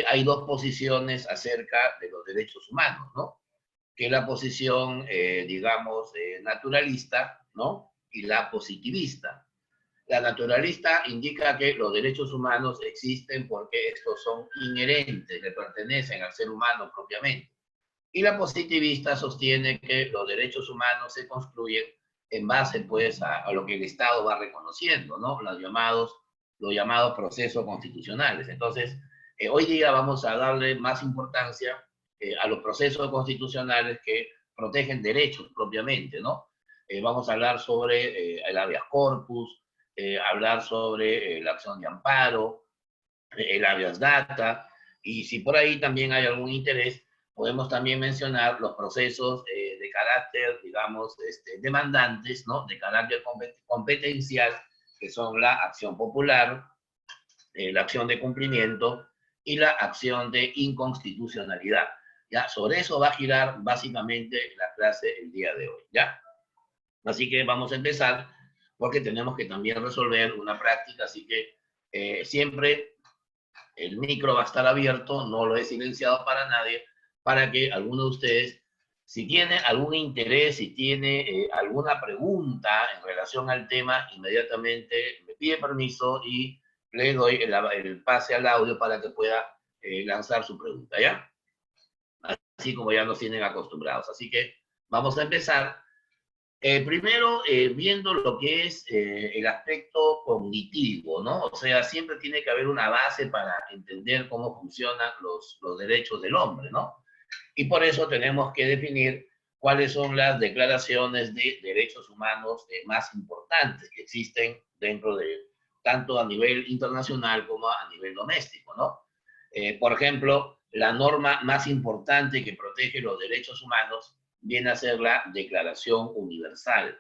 hay dos posiciones acerca de los derechos humanos, ¿no? Que es la posición, digamos, naturalista, ¿no? Y la positivista. La naturalista indica que los derechos humanos existen porque estos son inherentes, le pertenecen al ser humano propiamente. Y la positivista sostiene que los derechos humanos se construyen en base, pues, a lo que el Estado va reconociendo, ¿no? Los llamados procesos constitucionales. Entonces, hoy día vamos a darle más importancia a los procesos constitucionales que protegen derechos propiamente, ¿no? Vamos a hablar sobre el habeas corpus, hablar sobre la acción de amparo, el habeas data, y si por ahí también hay algún interés, podemos también mencionar los procesos de carácter, digamos, demandantes, ¿no? De carácter competencial, que son la acción popular, la acción de cumplimiento y la acción de inconstitucionalidad. ¿Ya? Sobre eso va a girar básicamente la clase el día de hoy, ¿ya? Así que vamos a empezar porque tenemos que también resolver una práctica, así que siempre el micro va a estar abierto, no lo he silenciado para nadie, para que alguno de ustedes, si tiene algún interés, si tiene alguna pregunta en relación al tema, inmediatamente me pide permiso y le doy el pase al audio para que pueda lanzar su pregunta, ¿ya? Así como ya nos tienen acostumbrados. Así que vamos a empezar. Primero, viendo lo que es el aspecto cognitivo, ¿no? O sea, siempre tiene que haber una base para entender cómo funcionan los derechos del hombre, ¿no? Y por eso tenemos que definir cuáles son las declaraciones de derechos humanos más importantes que existen dentro de, tanto a nivel internacional como a nivel doméstico, ¿no? Por ejemplo, la norma más importante que protege los derechos humanos viene a ser la Declaración Universal.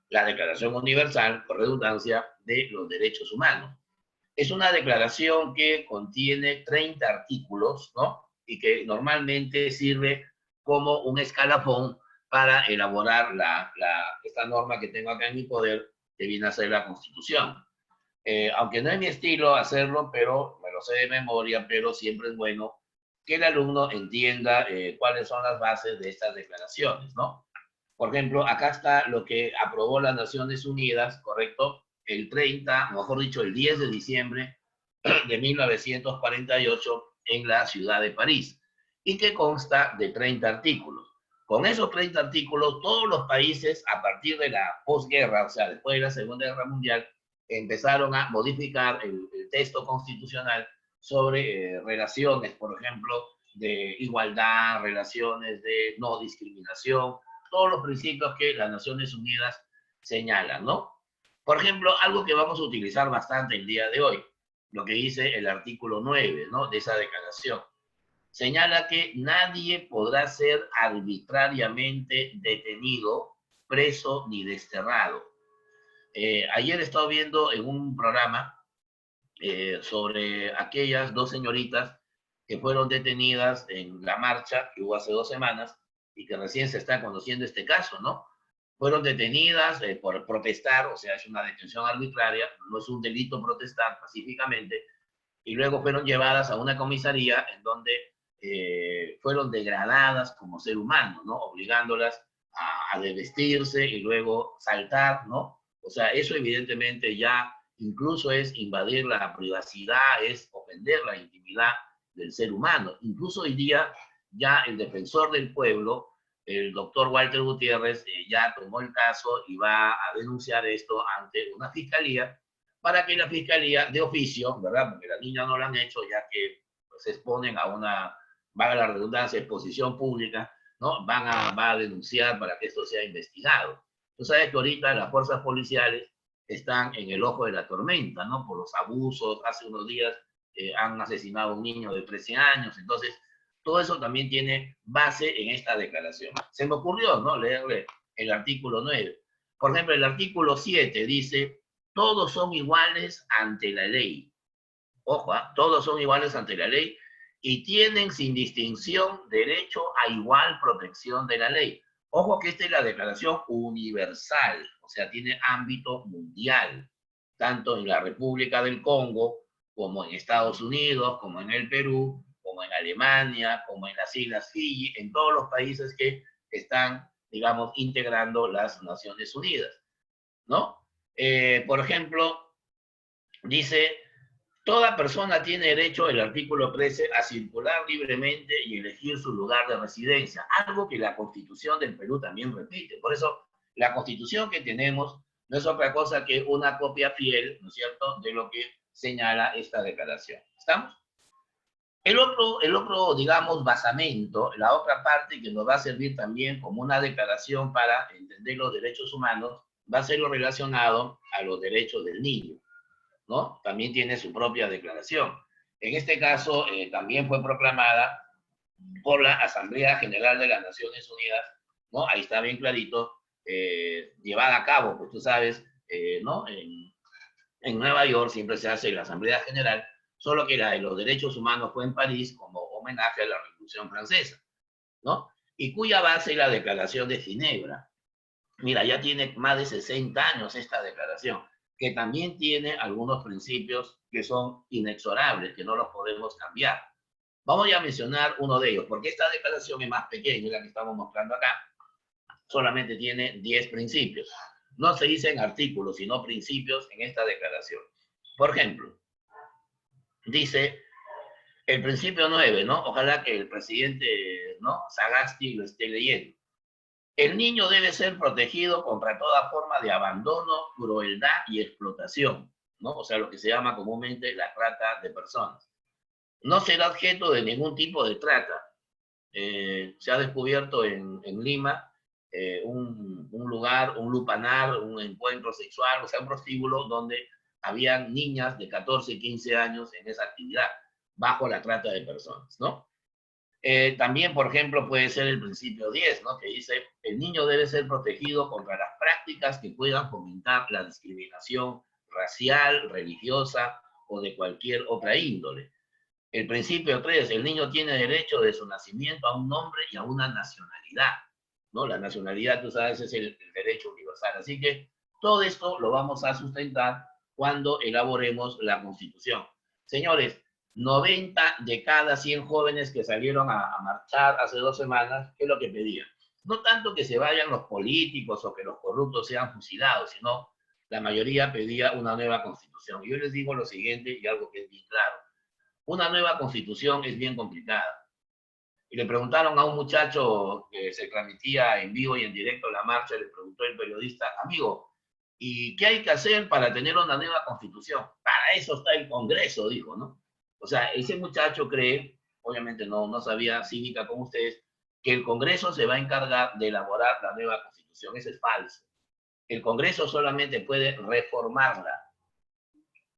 La Declaración Universal, por redundancia, de los derechos humanos. Es una declaración que contiene 30 artículos, ¿no? Y que normalmente sirve como un escalafón para elaborar esta norma que tengo acá en mi poder, que viene a ser la Constitución. Aunque no es mi estilo hacerlo, pero me lo sé de memoria, pero siempre es bueno que el alumno entienda cuáles son las bases de estas declaraciones, ¿no? Por ejemplo, acá está lo que aprobó las Naciones Unidas, ¿correcto? El 30, mejor dicho, el 10 de diciembre de 1948 en la ciudad de París, y que consta de 30 artículos. Con esos 30 artículos, todos los países, a partir de la posguerra, o sea, después de la Segunda Guerra Mundial, empezaron a modificar el texto constitucional sobre relaciones, por ejemplo, de igualdad, relaciones de no discriminación, todos los principios que las Naciones Unidas señalan, ¿no? Por ejemplo, algo que vamos a utilizar bastante el día de hoy, lo que dice el artículo 9, ¿no? De esa declaración. Señala que nadie podrá ser arbitrariamente detenido, preso ni desterrado. Ayer he estado viendo en un programa sobre aquellas dos señoritas que fueron detenidas en la marcha que hubo hace 2 semanas y que recién se está conociendo este caso, ¿no? Fueron detenidas por protestar, o sea, es una detención arbitraria, no es un delito protestar pacíficamente, y luego fueron llevadas a una comisaría en donde fueron degradadas como ser humano, ¿no? Obligándolas a desvestirse y luego saltar, ¿no? O sea, eso evidentemente ya incluso es invadir la privacidad, es ofender la intimidad del ser humano. Incluso hoy día ya el defensor del pueblo, el doctor Walter Gutiérrez, ya tomó el caso y va a denunciar esto ante una fiscalía para que la fiscalía de oficio, ¿verdad? Porque la niña no lo han hecho, ya que pues, se exponen a una, valga la redundancia, exposición pública, ¿no? Va a denunciar para que esto sea investigado. Tú sabes que ahorita las fuerzas policiales están en el ojo de la tormenta, ¿no? Por los abusos, hace unos días han asesinado a un niño de 13 años, entonces todo eso también tiene base en esta declaración. Se me ocurrió, ¿no? Leerle el artículo 9. Por ejemplo, el artículo 7 dice, todos son iguales ante la ley. Ojo, ¿eh? Todos son iguales ante la ley y tienen sin distinción derecho a igual protección de la ley. Ojo que esta es la declaración universal, o sea, tiene ámbito mundial, tanto en la República del Congo como en Estados Unidos, como en el Perú, Alemania, como en las Islas Fiji, en todos los países que están, digamos, integrando las Naciones Unidas, ¿no? Por ejemplo, dice, toda persona tiene derecho, el artículo 13, a circular libremente y elegir su lugar de residencia, algo que la Constitución del Perú también repite. Por eso, la Constitución que tenemos no es otra cosa que una copia fiel, ¿no es cierto?, de lo que señala esta declaración. ¿Estamos? El otro, digamos, basamento, la otra parte que nos va a servir también como una declaración para entender los derechos humanos, va a ser lo relacionado a los derechos del niño, ¿no? También tiene su propia declaración. En este caso, también fue proclamada por la Asamblea General de las Naciones Unidas, ¿no? Ahí está bien clarito, llevada a cabo, pues tú sabes, ¿no? En Nueva York siempre se hace la Asamblea General, solo que la de los derechos humanos fue en París como homenaje a la Revolución Francesa, ¿no? Y cuya base es la Declaración de Ginebra. Mira, ya tiene más de 60 años esta declaración, que también tiene algunos principios que son inexorables, que no los podemos cambiar. Vamos ya a mencionar uno de ellos, porque esta declaración es más pequeña, la que estamos mostrando acá, solamente tiene 10 principios. No se dicen artículos, sino principios en esta declaración. Por ejemplo, dice el principio 9, ¿no? Ojalá que el presidente, ¿no?, Sagasti lo esté leyendo. El niño debe ser protegido contra toda forma de abandono, crueldad y explotación, ¿no? O sea, lo que se llama comúnmente la trata de personas. No será objeto de ningún tipo de trata. Se ha descubierto en Lima un lugar, un lupanar, un encuentro sexual, o sea, un prostíbulo donde habían niñas de 14, 15 años en esa actividad, bajo la trata de personas, ¿no? También, por ejemplo, puede ser el principio 10, ¿no?, que dice, el niño debe ser protegido contra las prácticas que puedan fomentar la discriminación racial, religiosa o de cualquier otra índole. El principio 3, el niño tiene derecho de su nacimiento a un nombre y a una nacionalidad, ¿no? La nacionalidad, tú sabes, es el derecho universal. Así que todo esto lo vamos a sustentar cuando elaboremos la Constitución. Señores, 90 de cada 100 jóvenes que salieron a marchar hace 2 semanas, ¿qué es lo que pedían? No tanto que se vayan los políticos o que los corruptos sean fusilados, sino la mayoría pedía una nueva Constitución. Y yo les digo lo siguiente, y algo que es bien claro. Una nueva Constitución es bien complicada. Y le preguntaron a un muchacho que se transmitía en vivo y en directo la marcha, le preguntó el periodista, amigo, ¿y qué hay que hacer para tener una nueva Constitución? Para eso está el Congreso, dijo, ¿no? O sea, ese muchacho cree, obviamente no sabía cívica como ustedes, que el Congreso se va a encargar de elaborar la nueva Constitución. Eso es falso. El Congreso solamente puede reformarla.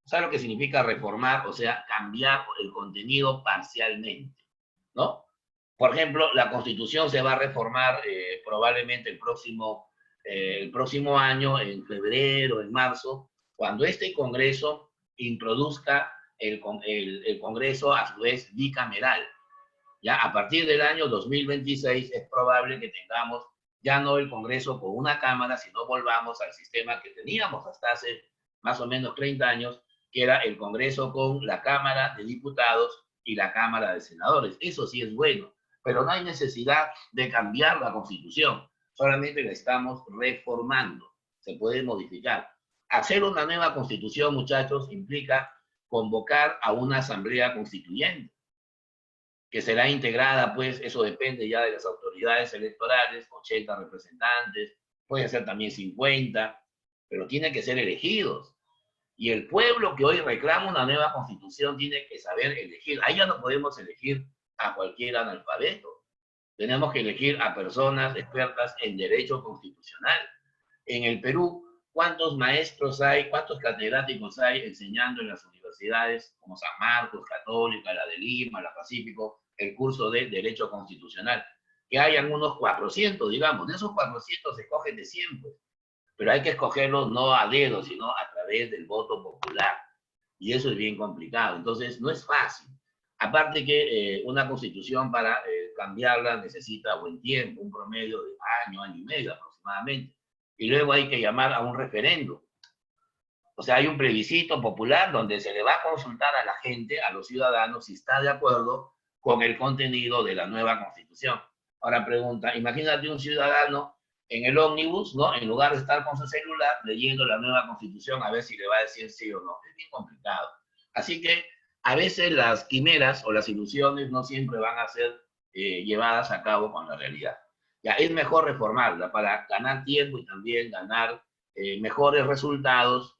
¿Sabe lo que significa reformar? O sea, cambiar el contenido parcialmente, ¿no? Por ejemplo, la Constitución se va a reformar probablemente el próximo año, en febrero, en marzo, cuando este Congreso introduzca el Congreso a su vez bicameral. Ya a partir del año 2026 es probable que tengamos ya no el Congreso con una Cámara, sino volvamos al sistema que teníamos hasta hace más o menos 30 años, que era el Congreso con la Cámara de Diputados y la Cámara de Senadores. Eso sí es bueno, pero no hay necesidad de cambiar la Constitución, solamente la estamos reformando, se puede modificar. Hacer una nueva Constitución, muchachos, implica convocar a una asamblea constituyente, que será integrada, pues eso depende ya de las autoridades electorales, 80 representantes, puede ser también 50, pero tienen que ser elegidos. Y el pueblo que hoy reclama una nueva constitución tiene que saber elegir. Ahí ya no podemos elegir a cualquier analfabeto. Tenemos que elegir a personas expertas en derecho constitucional. En el Perú, ¿cuántos maestros hay, cuántos catedráticos hay enseñando en las universidades como San Marcos, Católica, la de Lima, la Pacífico, el curso de Derecho Constitucional? Que hayan unos 400, digamos. De esos 400 se escogen de 100, pues. Pero hay que escogerlos no a dedo, sino a través del voto popular. Y eso es bien complicado. Entonces, no es fácil. Aparte que una constitución para cambiarla necesita buen tiempo, un promedio de año, año y medio aproximadamente. Y luego hay que llamar a un referendo. O sea, hay un plebiscito popular donde se le va a consultar a la gente, a los ciudadanos, si está de acuerdo con el contenido de la nueva Constitución. Ahora pregunta, imagínate un ciudadano en el ómnibus, ¿no? En lugar de estar con su celular leyendo la nueva Constitución a ver si le va a decir sí o no. Es bien complicado. Así que a veces las quimeras o las ilusiones no siempre van a ser llevadas a cabo con la realidad. Ya, es mejor reformarla para ganar tiempo y también ganar mejores resultados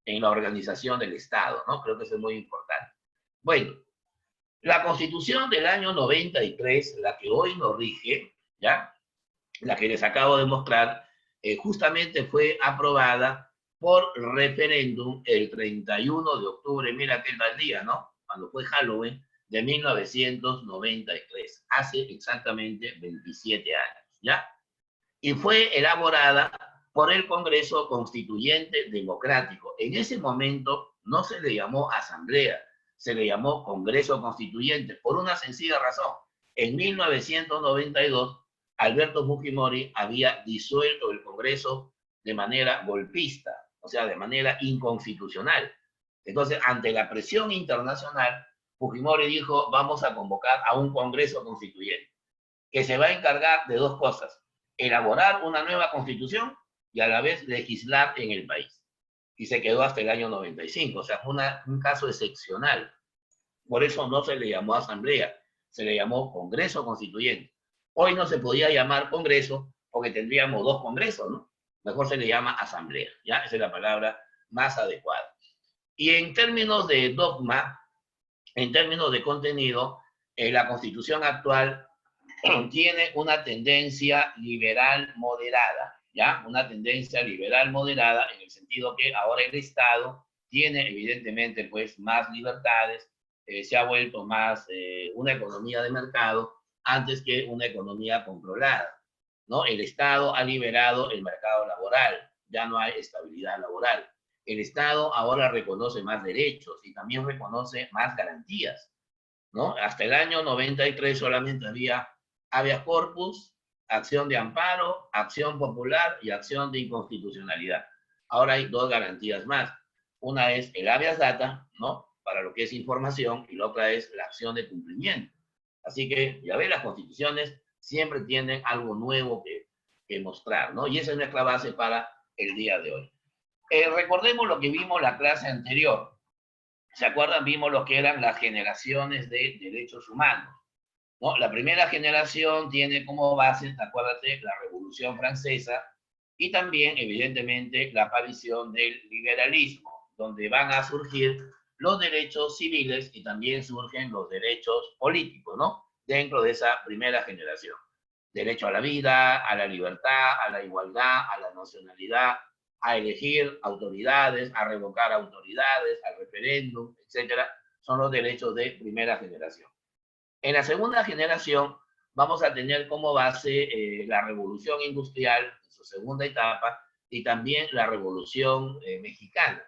en la organización del Estado, ¿no? Creo que eso es muy importante. Bueno, la Constitución del año 93, la que hoy nos rige, ¿ya? La que les acabo de mostrar, justamente fue aprobada por referéndum el 31 de octubre, mira qué tal día, ¿no? Cuando fue Halloween, de 1993, hace exactamente 27 años, ¿ya? Y fue elaborada por el Congreso Constituyente Democrático. En ese momento no se le llamó Asamblea, se le llamó Congreso Constituyente, por una sencilla razón. En 1992, Alberto Fujimori había disuelto el Congreso de manera golpista, o sea, de manera inconstitucional. Entonces, ante la presión internacional, Fujimori dijo, vamos a convocar a un Congreso Constituyente, que se va a encargar de dos cosas: elaborar una nueva constitución y a la vez legislar en el país. Y se quedó hasta el año 95, o sea, fue un caso excepcional. Por eso no se le llamó asamblea, se le llamó Congreso Constituyente. Hoy no se podía llamar Congreso porque tendríamos dos congresos, ¿no? Mejor se le llama asamblea, ¿ya? Esa es la palabra más adecuada. Y en términos de dogma, en términos de contenido, la constitución actual tiene una tendencia liberal moderada, ¿ya? Una tendencia liberal moderada en el sentido que ahora el Estado tiene evidentemente pues más libertades, se ha vuelto más una economía de mercado antes que una economía controlada, ¿no? El Estado ha liberado el mercado laboral, ya no hay estabilidad laboral. El Estado ahora reconoce más derechos y también reconoce más garantías, ¿no? Hasta el año 93 solamente había habeas corpus, acción de amparo, acción popular y acción de inconstitucionalidad. Ahora hay dos garantías más. Una es el habeas data, ¿no? Para lo que es información, y la otra es la acción de cumplimiento. Así que, ya ven, las constituciones siempre tienen algo nuevo que mostrar, ¿no? Y esa es nuestra base para el día de hoy. Recordemos lo que vimos la clase anterior. ¿Se acuerdan? Vimos lo que eran las generaciones de derechos humanos, ¿no? La primera generación tiene como base, acuérdate, la Revolución Francesa y también, evidentemente, la aparición del liberalismo, donde van a surgir los derechos civiles y también surgen los derechos políticos, ¿no? Dentro de esa primera generación. Derecho a la vida, a la libertad, a la igualdad, a la nacionalidad, a elegir autoridades, a revocar autoridades, al referéndum, etcétera, son los derechos de primera generación. En la segunda generación vamos a tener como base la revolución industrial en su segunda etapa y también la revolución mexicana,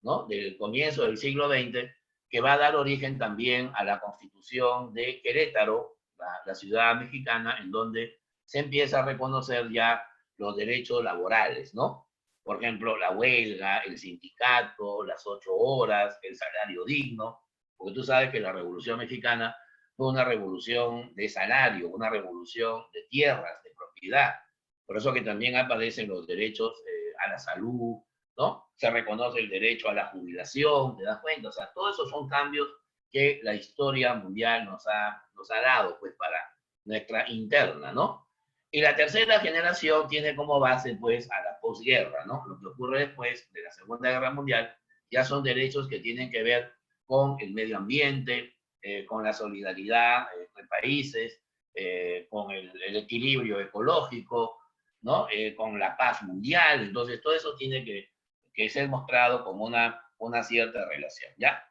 ¿no? Del comienzo del siglo XX, que va a dar origen también a la constitución de Querétaro, la ciudad mexicana, en donde se empieza a reconocer ya los derechos laborales, ¿no? Por ejemplo, la huelga, el sindicato, las 8 horas, el salario digno, porque tú sabes que la Revolución Mexicana fue una revolución de salario, una revolución de tierras, de propiedad. Por eso que también aparecen los derechos a la salud, ¿no? Se reconoce el derecho a la jubilación, ¿te das cuenta? O sea, todos esos son cambios que la historia mundial nos ha dado, pues, para nuestra interna, ¿no? Y la tercera generación tiene como base, pues, a la posguerra, ¿no? Lo que ocurre después de la Segunda Guerra Mundial ya son derechos que tienen que ver con el medio ambiente, con la solidaridad entre países, con el equilibrio ecológico, ¿no? Con la paz mundial. Entonces, todo eso tiene que ser mostrado como una cierta relación, ¿ya?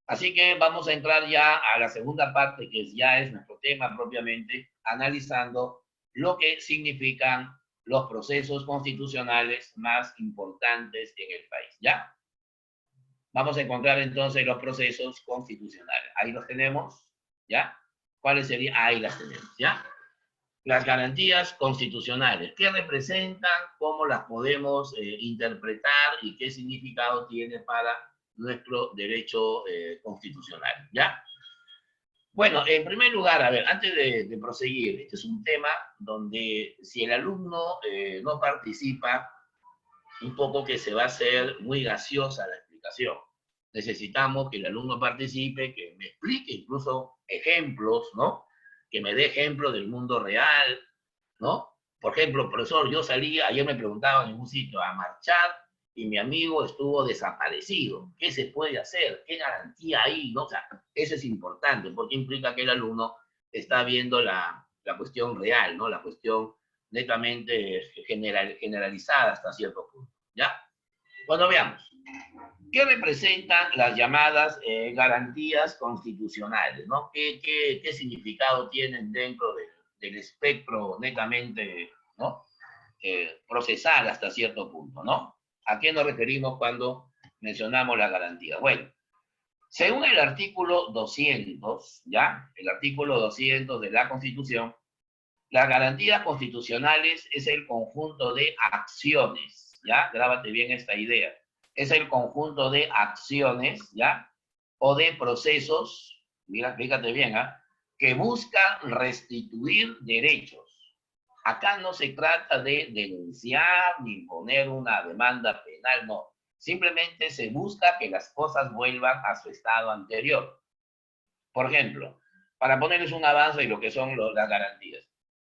Así que vamos a entrar ya a la segunda parte, que ya es nuestro tema propiamente, analizando lo que significan los procesos constitucionales más importantes en el país, ¿ya? Vamos a encontrar entonces los procesos constitucionales. Ahí los tenemos, ¿ya? ¿Cuáles serían? Ahí las tenemos, ¿ya? Las garantías constitucionales. ¿Qué representan? ¿Cómo las podemos interpretar? ¿Y qué significado tiene para nuestro derecho constitucional? ¿Ya? Bueno, en primer lugar, a ver, antes de proseguir, este es un tema donde si el alumno no participa, un poco que se va a hacer muy gaseosa la explicación. Necesitamos que el alumno participe, que me explique incluso ejemplos, ¿no? Que me dé ejemplos del mundo real, ¿no? Por ejemplo, profesor, yo salí, ayer me preguntaban en un sitio a marchar y mi amigo estuvo desaparecido. ¿Qué se puede hacer? ¿Qué garantía hay? ¿No? O sea, eso es importante porque implica que el alumno está viendo la cuestión real, ¿no? La cuestión netamente generalizada hasta cierto punto, ¿ya? Bueno, veamos. ¿Qué representan las llamadas garantías constitucionales? ¿No? ¿Qué significado tienen dentro del espectro netamente, ¿no? Procesal hasta cierto punto, ¿no? ¿A qué nos referimos cuando mencionamos la garantía? Bueno, según el artículo 200, ¿ya? El artículo 200 de la Constitución, las garantías constitucionales es el conjunto de acciones, ¿ya? Grábate bien esta idea. Es el conjunto de acciones, ¿ya? O de procesos, mira, fíjate bien, ¿ah? Que buscan restituir derechos. Acá no se trata de denunciar ni poner una demanda penal, no. Simplemente se busca que las cosas vuelvan a su estado anterior. Por ejemplo, para ponerles un avance de lo que son las garantías.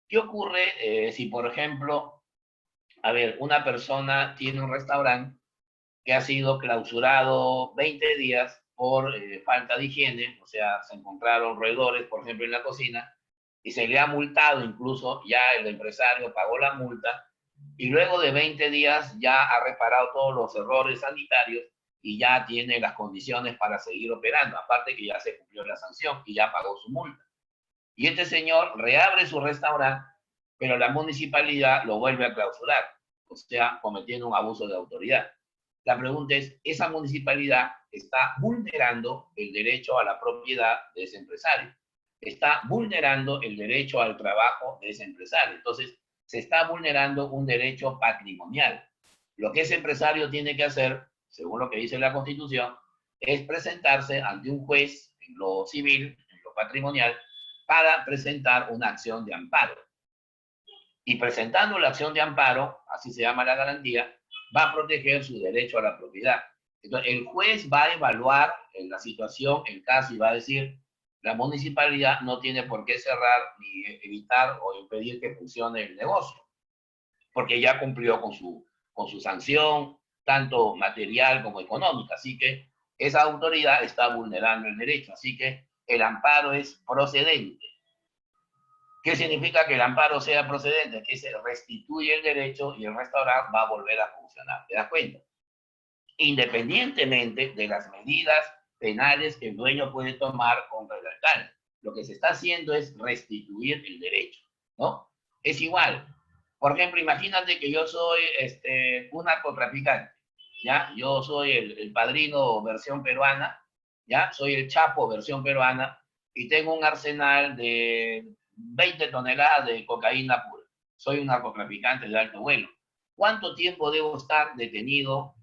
¿Qué ocurre si, por ejemplo, a ver, una persona tiene un restaurante que ha sido clausurado 20 días por falta de higiene, o sea, se encontraron roedores, por ejemplo, en la cocina, y se le ha multado incluso, ya el empresario pagó la multa, y luego de 20 días ya ha reparado todos los errores sanitarios y ya tiene las condiciones para seguir operando, aparte que ya se cumplió la sanción y ya pagó su multa. Y este señor reabre su restaurante, pero la municipalidad lo vuelve a clausurar, o sea, cometiendo un abuso de autoridad. La pregunta es, ¿esa municipalidad está vulnerando el derecho a la propiedad de ese empresario? Está vulnerando el derecho al trabajo de ese empresario. Entonces, se está vulnerando un derecho patrimonial. Lo que ese empresario tiene que hacer, según lo que dice la Constitución, es presentarse ante un juez en lo civil, en lo patrimonial, para presentar una acción de amparo. Y presentando la acción de amparo, así se llama la garantía, va a proteger su derecho a la propiedad. Entonces, el juez va a evaluar en la situación, el caso, y va a decir, la municipalidad no tiene por qué cerrar ni evitar o impedir que funcione el negocio, porque ya cumplió con su sanción, tanto material como económica. Así que esa autoridad está vulnerando el derecho. Así que el amparo es procedente. ¿Qué significa que el amparo sea procedente? Que se restituye el derecho y el restaurante va a volver a funcionar. ¿Te das cuenta? Independientemente de las medidas penales que el dueño puede tomar contra el alcalde. Lo que se está haciendo es restituir el derecho, ¿no? Es igual. Por ejemplo, imagínate que yo soy un narcotraficante, ¿ya? Yo soy el padrino versión peruana, ¿ya? Soy el Chapo versión peruana y tengo un arsenal de 20 toneladas de cocaína pura. Soy un narcotraficante de alto vuelo. ¿Cuánto tiempo debo estar detenido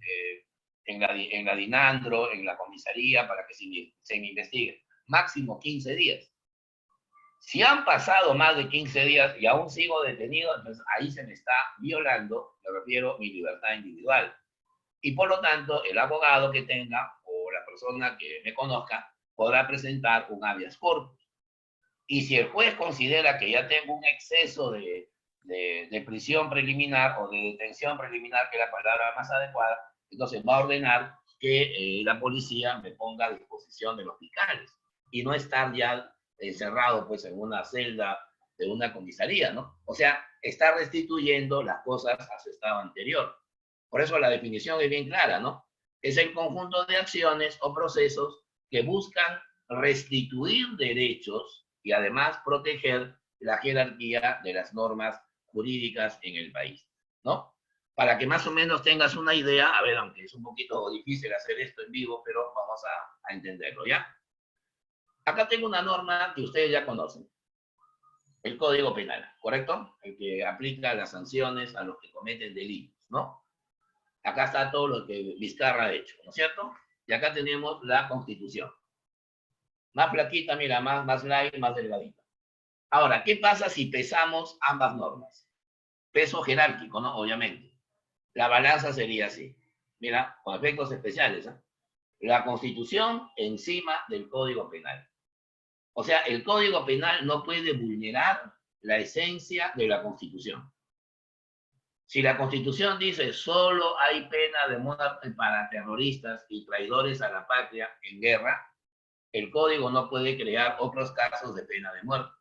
en la Dinandro, en la comisaría, para que se me investigue? Máximo 15 días. Si han pasado más de 15 días y aún sigo detenido, entonces ahí se me está violando, me refiero, mi libertad individual. Y por lo tanto, el abogado que tenga o la persona que me conozca podrá presentar un habeas corpus. Y si el juez considera que ya tengo un exceso de prisión preliminar o de detención preliminar, que es la palabra más adecuada, entonces va a ordenar que la policía me ponga a disposición de los fiscales y no estar ya encerrado pues en una celda de una comisaría, ¿no? O sea, está restituyendo las cosas a su estado anterior. Por eso la definición es bien clara, ¿no? Es el conjunto de acciones o procesos que buscan restituir derechos y además proteger la jerarquía de las normas jurídicas en el país, ¿no? Para que más o menos tengas una idea, a ver, aunque es un poquito difícil hacer esto en vivo, pero vamos a entenderlo, ¿ya? Acá tengo una norma que ustedes ya conocen, el Código Penal, ¿correcto? El que aplica las sanciones a los que cometen delitos, ¿no? Acá está todo lo que Vizcarra ha hecho, ¿no es cierto? Y acá tenemos la Constitución. Más flaquita, mira, más light, más delgadita. Ahora, ¿qué pasa si pesamos ambas normas? Peso jerárquico, ¿no? Obviamente. La balanza sería así. Mira, con efectos especiales, ¿eh? La Constitución encima del Código Penal. O sea, el Código Penal no puede vulnerar la esencia de la Constitución. Si la Constitución dice solo hay pena de muerte para terroristas y traidores a la patria en guerra, el Código no puede crear otros casos de pena de muerte.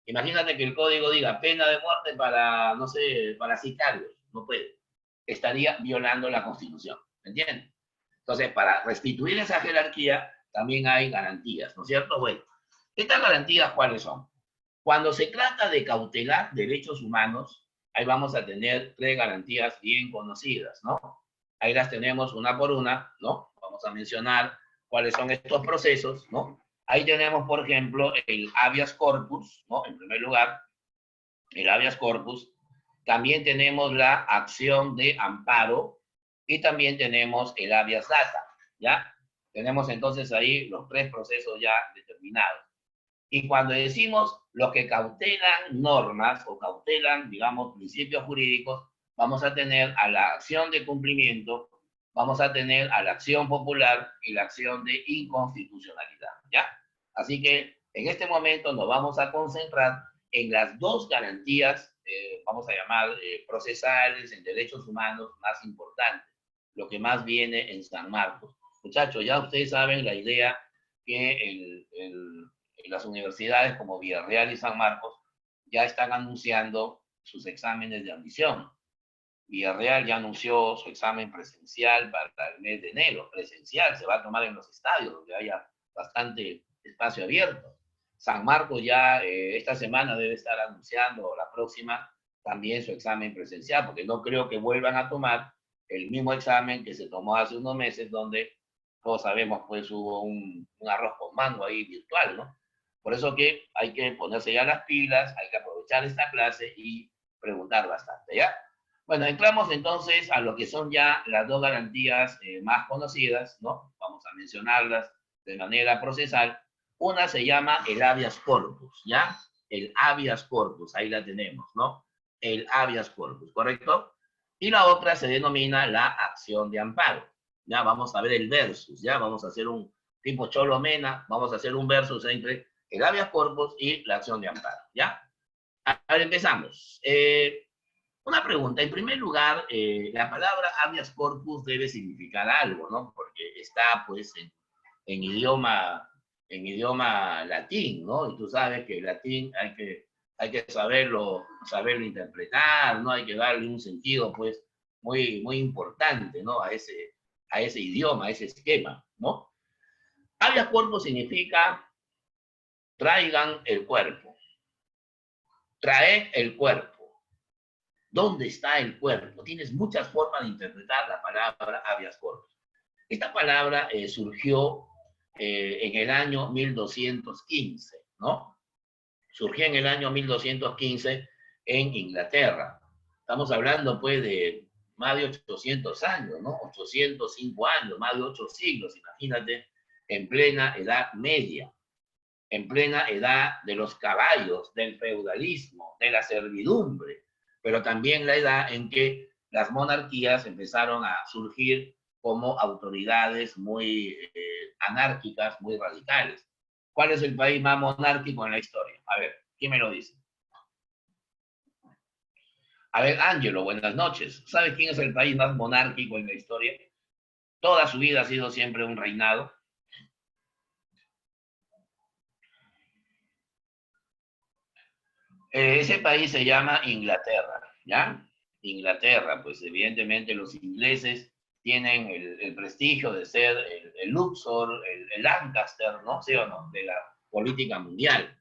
Imagínate que el Código diga pena de muerte para, no sé, para sicarios. No puede. Estaría violando la Constitución. ¿Me entiendes? Entonces, para restituir esa jerarquía, también hay garantías, ¿no es cierto? Bueno, ¿estas garantías cuáles son? Cuando se trata de cautelar derechos humanos, ahí vamos a tener tres garantías bien conocidas, ¿no? Ahí las tenemos una por una, ¿no? Vamos a mencionar cuáles son estos procesos, ¿no? Ahí tenemos, por ejemplo, el habeas corpus, ¿no? En primer lugar, el habeas corpus. También tenemos la acción de amparo y también tenemos el habeas data, ¿ya? Tenemos entonces ahí los tres procesos ya determinados. Y cuando decimos los que cautelan normas o cautelan, digamos, principios jurídicos, vamos a tener a la acción de cumplimiento, vamos a tener a la acción popular y la acción de inconstitucionalidad, ¿ya? Así que en este momento nos vamos a concentrar en las dos garantías, vamos a llamar procesales, en derechos humanos más importantes, lo que más viene en San Marcos. Muchachos, ya ustedes saben la idea que las universidades como Villarreal y San Marcos ya están anunciando sus exámenes de admisión. Villarreal ya anunció su examen presencial para el mes de enero, presencial, se va a tomar en los estadios, donde haya bastante espacio abierto. San Marcos ya esta semana debe estar anunciando, o la próxima, también su examen presencial, porque no creo que vuelvan a tomar el mismo examen que se tomó hace unos meses, donde todos sabemos, pues hubo un arroz con mango ahí virtual, ¿no? Por eso que hay que ponerse ya las pilas, hay que aprovechar esta clase y preguntar bastante, ¿ya? Bueno, entramos entonces a lo que son ya las dos garantías más conocidas, ¿no? Vamos a mencionarlas de manera procesal. Una se llama el habeas corpus, ¿ya? El habeas corpus, ahí la tenemos, ¿no? El habeas corpus, ¿correcto? Y la otra se denomina la acción de amparo. Ya vamos a ver el versus, ya vamos a hacer un tipo Cholo-Mena, vamos a hacer un versus entre el habeas corpus y la acción de amparo, ¿ya? A ver, empezamos. Una pregunta, en primer lugar, la palabra habeas corpus debe significar algo, ¿no? Porque está, pues, en idioma latín, ¿no? Y tú sabes que el latín hay que saberlo interpretar, ¿no? Hay que darle un sentido, pues, muy importante, ¿no? A ese idioma, a ese esquema, ¿no? Habeas corpus significa traigan el cuerpo, traer el cuerpo. ¿Dónde está el cuerpo? Tienes muchas formas de interpretar la palabra habeas corpus. Esta palabra surgió en el año 1215, ¿no? Surgió en el año 1215 en Inglaterra. Estamos hablando, pues, de más de 800 años, ¿no? 805 años, más de 8 siglos, imagínate, en plena Edad Media, en plena edad de los caballos, del feudalismo, de la servidumbre, pero también la edad en que las monarquías empezaron a surgir como autoridades muy anárquicas, muy radicales. ¿Cuál es el país más monárquico en la historia? A ver, ¿quién me lo dice? A ver, Ángelo, buenas noches. ¿Sabes quién es el país más monárquico en la historia? Toda su vida ha sido siempre un reinado. Ese país se llama Inglaterra, ¿ya? Inglaterra, pues evidentemente los ingleses tienen el prestigio de ser el Luxor, el Lancaster, ¿no? ¿Sí o no? De la política mundial.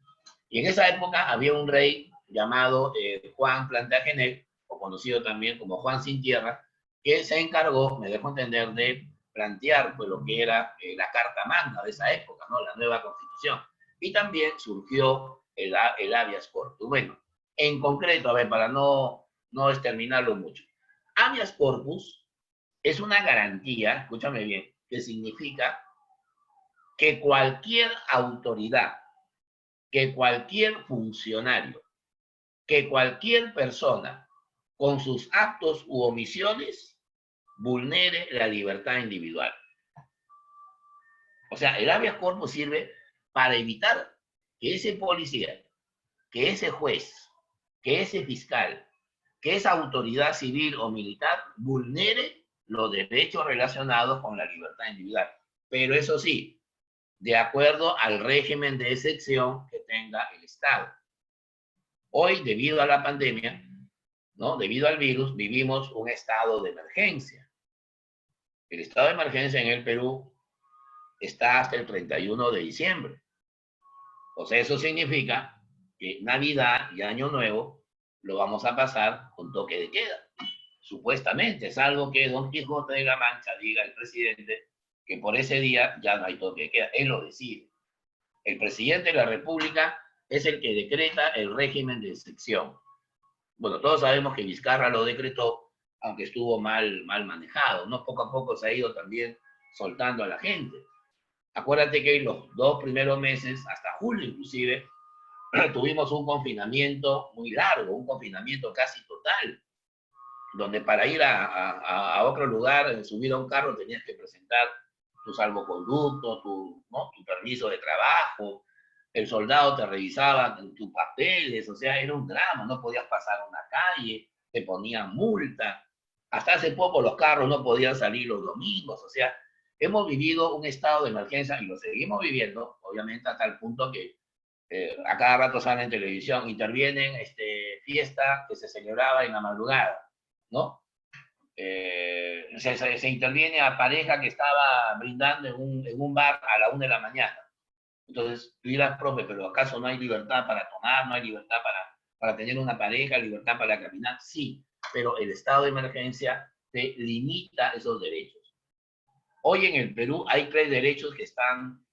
Y en esa época había un rey llamado Juan Plantagenet, o conocido también como Juan Sin Tierra, que se encargó, me dejo entender, de plantear pues, lo que era la Carta Magna de esa época, ¿no? La nueva constitución. Y también surgió el habeas corpus. Bueno, en concreto, a ver, para no exterminarlo mucho. Habeas corpus es una garantía, escúchame bien, que significa que cualquier autoridad, que cualquier funcionario, que cualquier persona con sus actos u omisiones vulnere la libertad individual. O sea, el habeas corpus sirve para evitar que ese policía, que ese juez, que ese fiscal, que esa autoridad civil o militar vulnere los derechos relacionados con la libertad individual. Pero eso sí, de acuerdo al régimen de excepción que tenga el Estado. Hoy, debido a la pandemia, ¿no? Debido al virus, vivimos un estado de emergencia. El estado de emergencia en el Perú está hasta el 31 de diciembre. O sea, eso significa que Navidad y Año Nuevo lo vamos a pasar con toque de queda. Supuestamente, salvo que Don Quijote de la Mancha diga al presidente que por ese día ya no hay toque de queda. Él lo decide. El presidente de la República es el que decreta el régimen de excepción. Bueno, todos sabemos que Vizcarra lo decretó, aunque estuvo mal manejado, ¿no? Poco a poco se ha ido también soltando a la gente. Acuérdate que en los 2 primeros meses, hasta julio inclusive, tuvimos un confinamiento muy largo, un confinamiento casi total, donde para ir a otro lugar, subir a un carro, tenías que presentar tu salvoconducto, ¿no? Tu permiso de trabajo, el soldado te revisaba tus papeles, o sea, era un drama, no podías pasar una calle, te ponían multa, hasta hace poco los carros no podían salir los domingos, o sea, hemos vivido un estado de emergencia y lo seguimos viviendo, obviamente hasta el punto que a cada rato sale en televisión, intervienen fiesta que se celebraba en la madrugada, ¿no? Se interviene a pareja que estaba brindando en un bar a la 1 de la mañana. Entonces, tú dirás, profe, pero ¿acaso no hay libertad para tomar, no hay libertad para tener una pareja, libertad para caminar? Sí, pero el estado de emergencia te limita esos derechos. Hoy en el Perú hay 3 derechos que están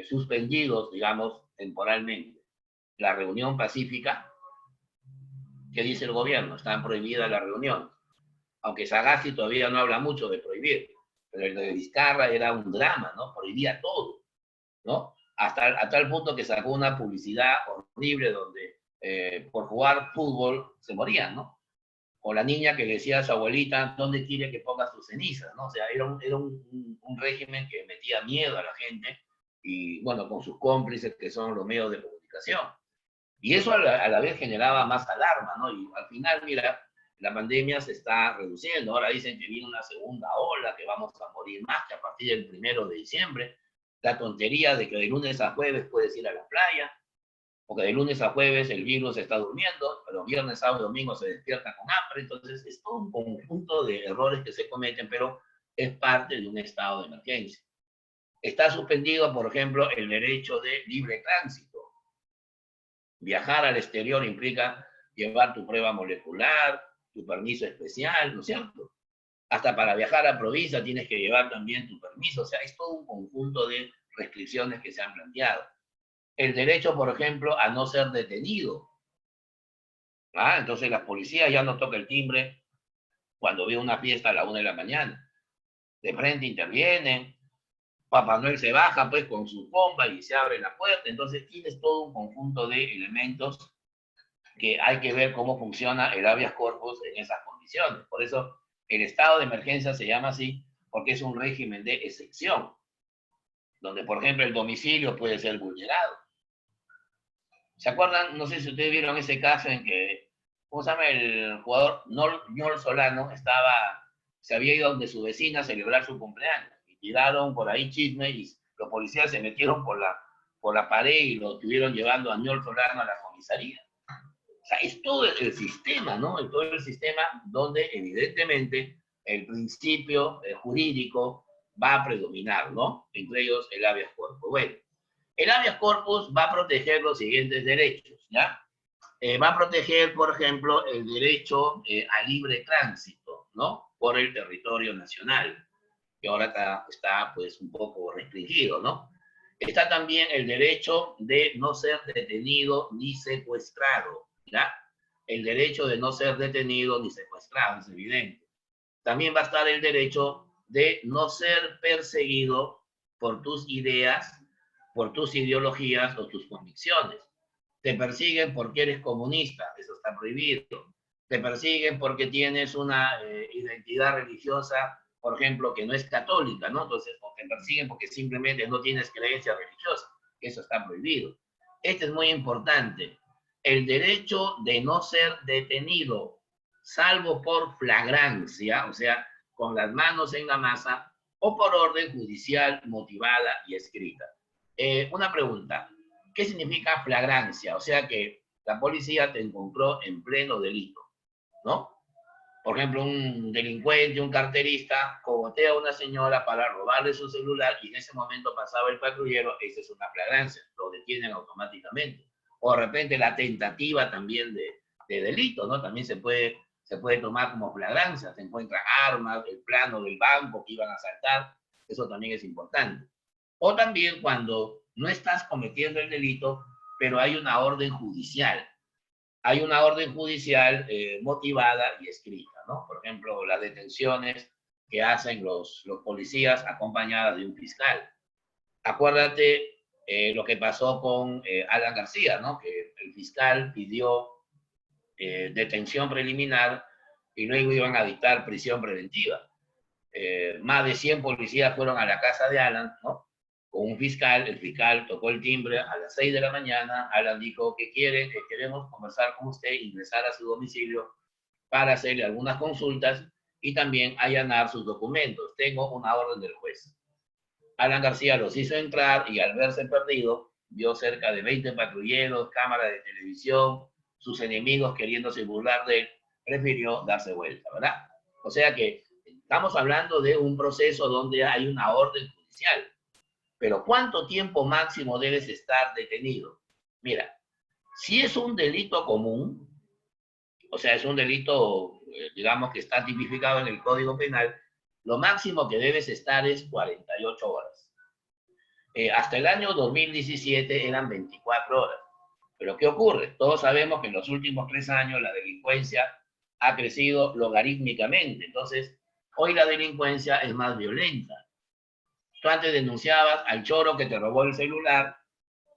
suspendidos, digamos, temporalmente. La reunión pacífica, ¿qué dice el gobierno? Están prohibidas las reuniones. Aunque Sagasti todavía no habla mucho de prohibir, pero el de Vizcarra era un drama, ¿no? Prohibía todo, ¿no? A tal punto que sacó una publicidad horrible donde por jugar fútbol se morían, ¿no? O la niña que le decía a su abuelita, ¿dónde quiere que ponga sus cenizas? ¿No? O sea, era un régimen que metía miedo a la gente y, bueno, con sus cómplices que son los medios de comunicación. Y eso a la vez generaba más alarma, ¿no? Y al final, mira, la pandemia se está reduciendo. Ahora dicen que viene una segunda ola, que vamos a morir más que a partir del 1 de diciembre. La tontería de que de lunes a jueves puedes ir a la playa, porque de lunes a jueves el virus está durmiendo, pero viernes, sábado y domingo se despierta con hambre. Entonces es todo un conjunto de errores que se cometen, pero es parte de un estado de emergencia. Está suspendido, por ejemplo, el derecho de libre tránsito. Viajar al exterior implica llevar tu prueba molecular, tu permiso especial, ¿no es cierto? Hasta para viajar a provincia tienes que llevar también tu permiso. O sea, es todo un conjunto de restricciones que se han planteado. El derecho, por ejemplo, a no ser detenido. ¿Ah? Entonces la policía ya no toca el timbre cuando ve una fiesta a la 1 de la mañana. De frente intervienen, Papá Noel se baja pues con su bomba y se abre la puerta. Entonces tienes todo un conjunto de elementos que hay que ver cómo funciona el habeas corpus en esas condiciones. Por eso el estado de emergencia se llama así, porque es un régimen de excepción, donde, por ejemplo, el domicilio puede ser vulnerado. ¿Se acuerdan? No sé si ustedes vieron ese caso en que, ¿cómo se llama? El jugador Ñol Solano se había ido donde su vecina a celebrar su cumpleaños. Y tiraron por ahí chisme y los policías se metieron por la pared y lo estuvieron llevando a Ñol Solano a la comisaría. O sea, es todo el sistema, ¿no? Es todo el sistema donde evidentemente el principio jurídico va a predominar, ¿no? Entre ellos el habeas corpus. Bueno, el habeas corpus va a proteger los siguientes derechos, ¿ya? Va a proteger, por ejemplo, el derecho a libre tránsito, ¿no? Por el territorio nacional, que ahora está pues un poco restringido, ¿no? Está también el derecho de no ser detenido ni secuestrado, ¿ya? El derecho de no ser detenido ni secuestrado, es evidente. También va a estar el derecho de no ser perseguido por tus ideas, por tus ideologías o tus convicciones. Te persiguen porque eres comunista, eso está prohibido. Te persiguen porque tienes una identidad religiosa, por ejemplo, que no es católica, ¿no? Entonces, o te persiguen porque simplemente no tienes creencia religiosa, eso está prohibido. Este es muy importante. El derecho de no ser detenido, salvo por flagrancia, o sea, con las manos en la masa, o por orden judicial motivada y escrita. Una pregunta, ¿qué significa flagrancia? O sea que la policía te encontró en pleno delito, ¿no? Por ejemplo, un delincuente, un carterista, cogotea a una señora para robarle su celular y en ese momento pasaba el patrullero, esa es una flagrancia, lo detienen automáticamente. O de repente la tentativa también de delito, ¿no? También se puede tomar como flagrancia, se encuentran armas, el plano del banco que iban a asaltar, eso también es importante. O también cuando no estás cometiendo el delito, pero hay una orden judicial. Hay una orden judicial motivada y escrita, ¿no? Por ejemplo, las detenciones que hacen los policías acompañadas de un fiscal. Acuérdate lo que pasó con Alan García, ¿no? Que el fiscal pidió detención preliminar y luego iban a dictar prisión preventiva. Más de 100 policías fueron a la casa de Alan, ¿no? Con un fiscal, el fiscal tocó el timbre a las 6 de la mañana, Alan dijo que quiere, que queremos conversar con usted, ingresar a su domicilio para hacerle algunas consultas y también allanar sus documentos. Tengo una orden del juez. Alan García los hizo entrar y al verse perdido, vio cerca de 20 patrulleros, cámaras de televisión, sus enemigos queriéndose burlar de él, prefirió darse vuelta, ¿verdad? O sea que estamos hablando de un proceso donde hay una orden judicial. Pero ¿cuánto tiempo máximo debes estar detenido? Mira, si es un delito común, o sea, es un delito, digamos, que está tipificado en el Código Penal, lo máximo que debes estar es 48 horas. Hasta el año 2017 eran 24 horas. Pero ¿qué ocurre? Todos sabemos que en los últimos 3 años la delincuencia ha crecido logarítmicamente. Entonces, hoy la delincuencia es más violenta. Tú antes denunciabas al choro que te robó el celular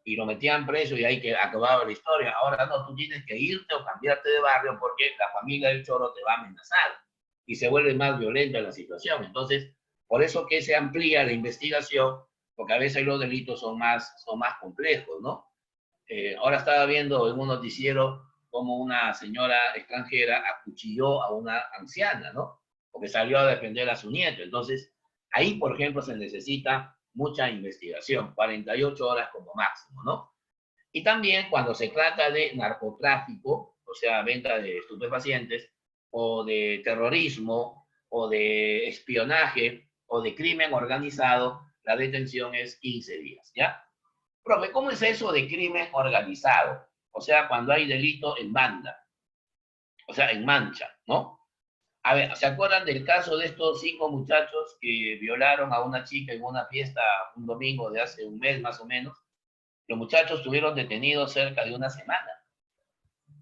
y lo metían preso y ahí que acababa la historia. Ahora no, tú tienes que irte o cambiarte de barrio porque la familia del choro te va a amenazar y se vuelve más violenta la situación. Entonces, por eso que se amplía la investigación, porque a veces los delitos son más complejos, ¿no? Ahora estaba viendo en un noticiero como una señora extranjera acuchilló a una anciana, ¿no? Porque salió a defender a su nieto. Entonces, ahí, por ejemplo, se necesita mucha investigación, 48 horas como máximo, ¿no? Y también cuando se trata de narcotráfico, o sea, venta de estupefacientes, o de terrorismo, o de espionaje, o de crimen organizado, la detención es 15 días, ¿ya? Profe, ¿cómo es eso de crimen organizado? O sea, cuando hay delito en banda, o sea, en mancha, ¿no? A ver, ¿se acuerdan del caso de estos 5 muchachos que violaron a una chica en una fiesta un domingo de hace un mes más o menos? Los muchachos estuvieron detenidos cerca de una semana.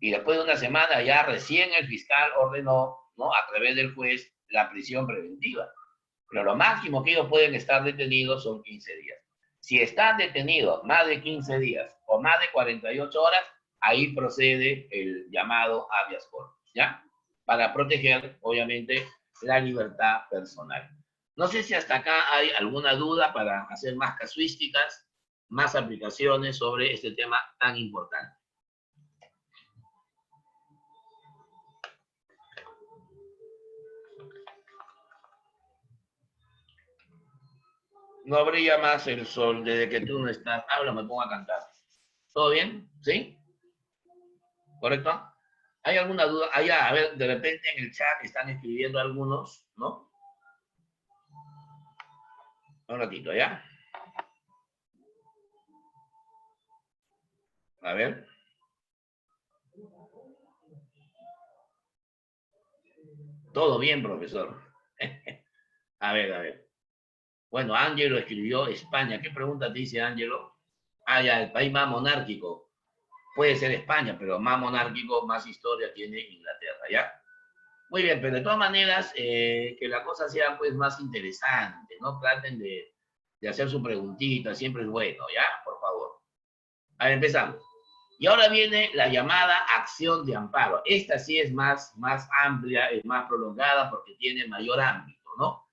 Y después de una semana ya recién el fiscal ordenó, ¿no? A través del juez, la prisión preventiva. Pero lo máximo que ellos pueden estar detenidos son 15 días. Si están detenidos más de 15 días o más de 48 horas, ahí procede el llamado habeas corpus, ¿ya? Para proteger, obviamente, la libertad personal. No sé si hasta acá hay alguna duda para hacer más casuísticas, más aplicaciones sobre este tema tan importante. No brilla más el sol desde que tú no estás. Habla, me pongo a cantar. ¿Todo bien? ¿Sí? ¿Correcto? ¿Hay alguna duda? Allá, a ver, de repente en el chat están escribiendo algunos, ¿no? Un ratito, ¿ya? A ver. Todo bien, profesor. A ver, a ver. Bueno, Ángelo escribió España. ¿Qué pregunta te dice Ángelo? Ah, ya, el país más monárquico. Puede ser España, pero más monárquico, más historia tiene Inglaterra, ¿ya? Muy bien, pero de todas maneras, que la cosa sea pues más interesante, ¿no? Traten de hacer su preguntita, siempre es bueno, ¿ya? Por favor. A ver, empezamos. Y ahora viene la llamada acción de amparo. Esta sí es más amplia, es más prolongada porque tiene mayor ámbito, ¿no?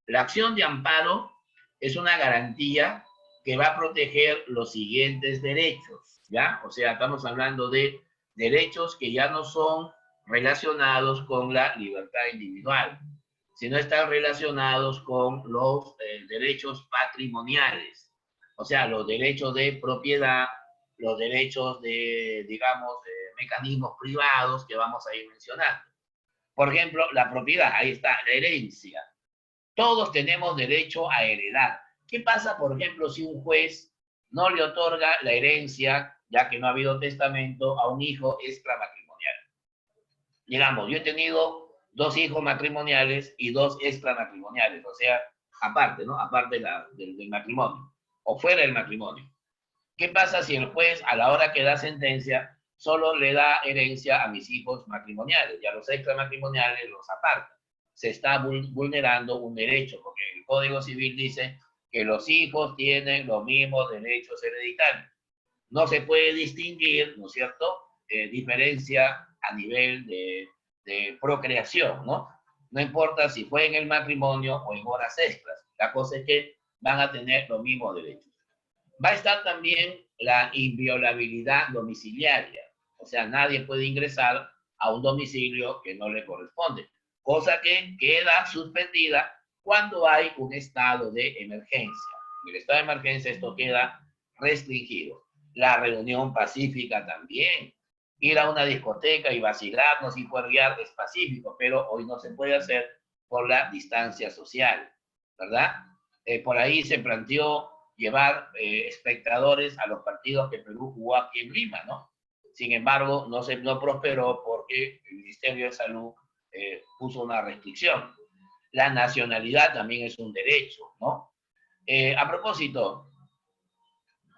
La acción de amparo es una garantía que va a proteger los siguientes derechos, ¿ya? O sea, estamos hablando de derechos que ya no son relacionados con la libertad individual, sino están relacionados con los derechos patrimoniales, o sea, los derechos de propiedad, los derechos de, digamos, mecanismos privados que vamos a ir mencionando. Por ejemplo, la propiedad, ahí está, la herencia. Todos tenemos derecho a heredar. ¿Qué pasa, por ejemplo, si un juez no le otorga la herencia, ya que no ha habido testamento, a un hijo extramatrimonial? Digamos, yo he tenido 2 hijos matrimoniales y 2 extramatrimoniales, o sea, aparte, ¿no? Aparte del matrimonio, o fuera del matrimonio. ¿Qué pasa si el juez, a la hora que da sentencia, solo le da herencia a mis hijos matrimoniales y a los extramatrimoniales los aparta? Se está vulnerando un derecho, porque el Código Civil dice que los hijos tienen los mismos derechos hereditarios. No se puede distinguir, ¿no es cierto?, diferencia a nivel de procreación, ¿no? No importa si fue en el matrimonio o en horas extras. La cosa es que van a tener los mismos derechos. Va a estar también la inviolabilidad domiciliaria. O sea, nadie puede ingresar a un domicilio que no le corresponde, cosa que queda suspendida cuando hay un estado de emergencia. En el estado de emergencia esto queda restringido. La reunión pacífica también. Ir a una discoteca y vacilarnos y juerguear es pacífico, pero hoy no se puede hacer por la distancia social, ¿verdad? Por ahí se planteó llevar espectadores a los partidos que Perú jugó aquí en Lima, ¿no? Sin embargo, no prosperó porque el Ministerio de Salud puso una restricción. La nacionalidad también es un derecho, ¿no? A propósito,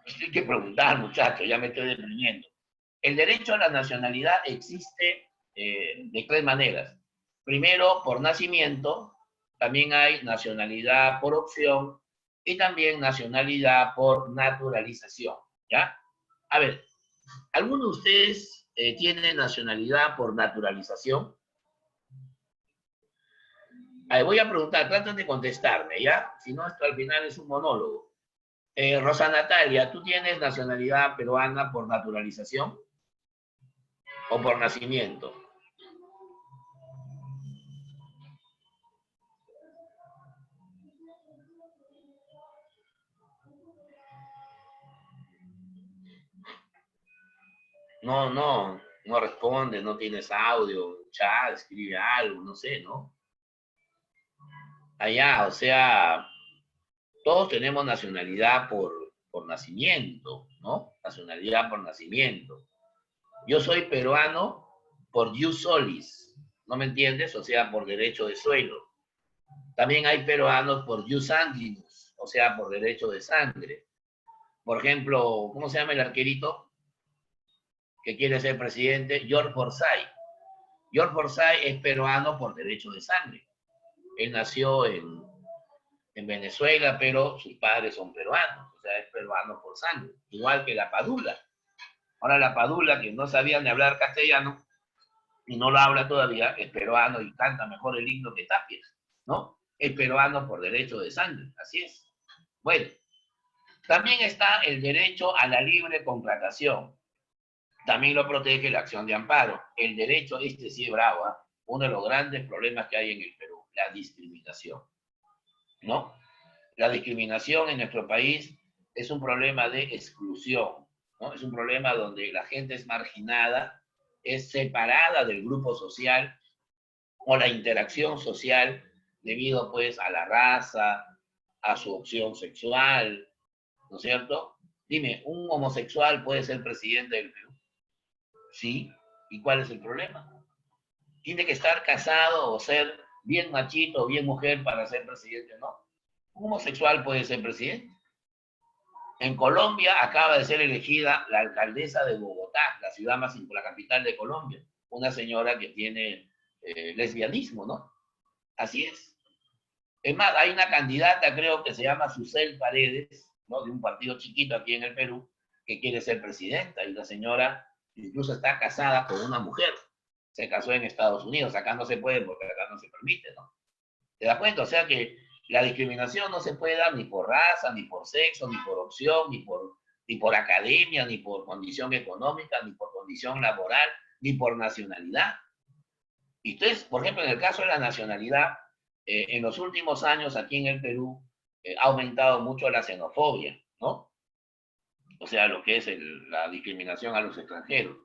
hay que preguntar, muchachos, ya me estoy deprimiendo. El derecho a la nacionalidad existe de 3 maneras. Primero, por nacimiento, también hay nacionalidad por opción y también nacionalidad por naturalización, ¿ya? A ver, ¿alguno de ustedes tiene nacionalidad por naturalización? A ver, voy a preguntar, tratan de contestarme, ¿ya? Si no, esto al final es un monólogo. Rosa Natalia, ¿tú tienes nacionalidad peruana por naturalización o por nacimiento? No responde, no tienes audio, chat, escribe algo, no sé, ¿no? Allá, o sea, todos tenemos nacionalidad por nacimiento, ¿no? Nacionalidad por nacimiento. Yo soy peruano por jus solis, ¿no me entiendes? O sea, por derecho de suelo. También hay peruanos por jus sanguinis, o sea, por derecho de sangre. Por ejemplo, ¿cómo se llama el arquerito que quiere ser presidente? George Forsyth. George Forsyth es peruano por derecho de sangre. Él nació en Venezuela, pero sus padres son peruanos, o sea, es peruano por sangre, igual que la Padula. Ahora la Padula, que no sabía ni hablar castellano, y no lo habla todavía, es peruano y canta mejor el himno que Tapias, ¿no? Es peruano por derecho de sangre, así es. Bueno, también está el derecho a la libre contratación. También lo protege la acción de amparo. El derecho, este sí es bravo, ¿eh? Uno de los grandes problemas que hay en el Perú, la discriminación, ¿no? La discriminación en nuestro país es un problema de exclusión, ¿no? Es un problema donde la gente es marginada, es separada del grupo social o la interacción social debido pues a la raza, a su opción sexual, ¿no es cierto? Dime, ¿un homosexual puede ser presidente del Perú? Sí. ¿Y cuál es el problema? Tiene que estar casado o ser bien machito o bien mujer para ser presidente, ¿no? Un homosexual puede ser presidente. En Colombia acaba de ser elegida la alcaldesa de Bogotá, la ciudad más, la capital de Colombia, una señora que tiene lesbianismo, ¿no? Así es. Es más, hay una candidata, creo que se llama Susel Paredes, ¿no? De un partido chiquito aquí en el Perú, que quiere ser presidenta, y la señora incluso está casada con una mujer. Se casó en Estados Unidos, acá no se puede porque acá no se permite, ¿no? ¿Te das cuenta? O sea que la discriminación no se puede dar ni por raza, ni por sexo, ni por opción, ni por academia, ni por condición económica, ni por condición laboral, ni por nacionalidad. Y entonces, por ejemplo, en el caso de la nacionalidad, en los últimos años aquí en el Perú ha aumentado mucho la xenofobia, ¿no? O sea, lo que es la discriminación a los extranjeros,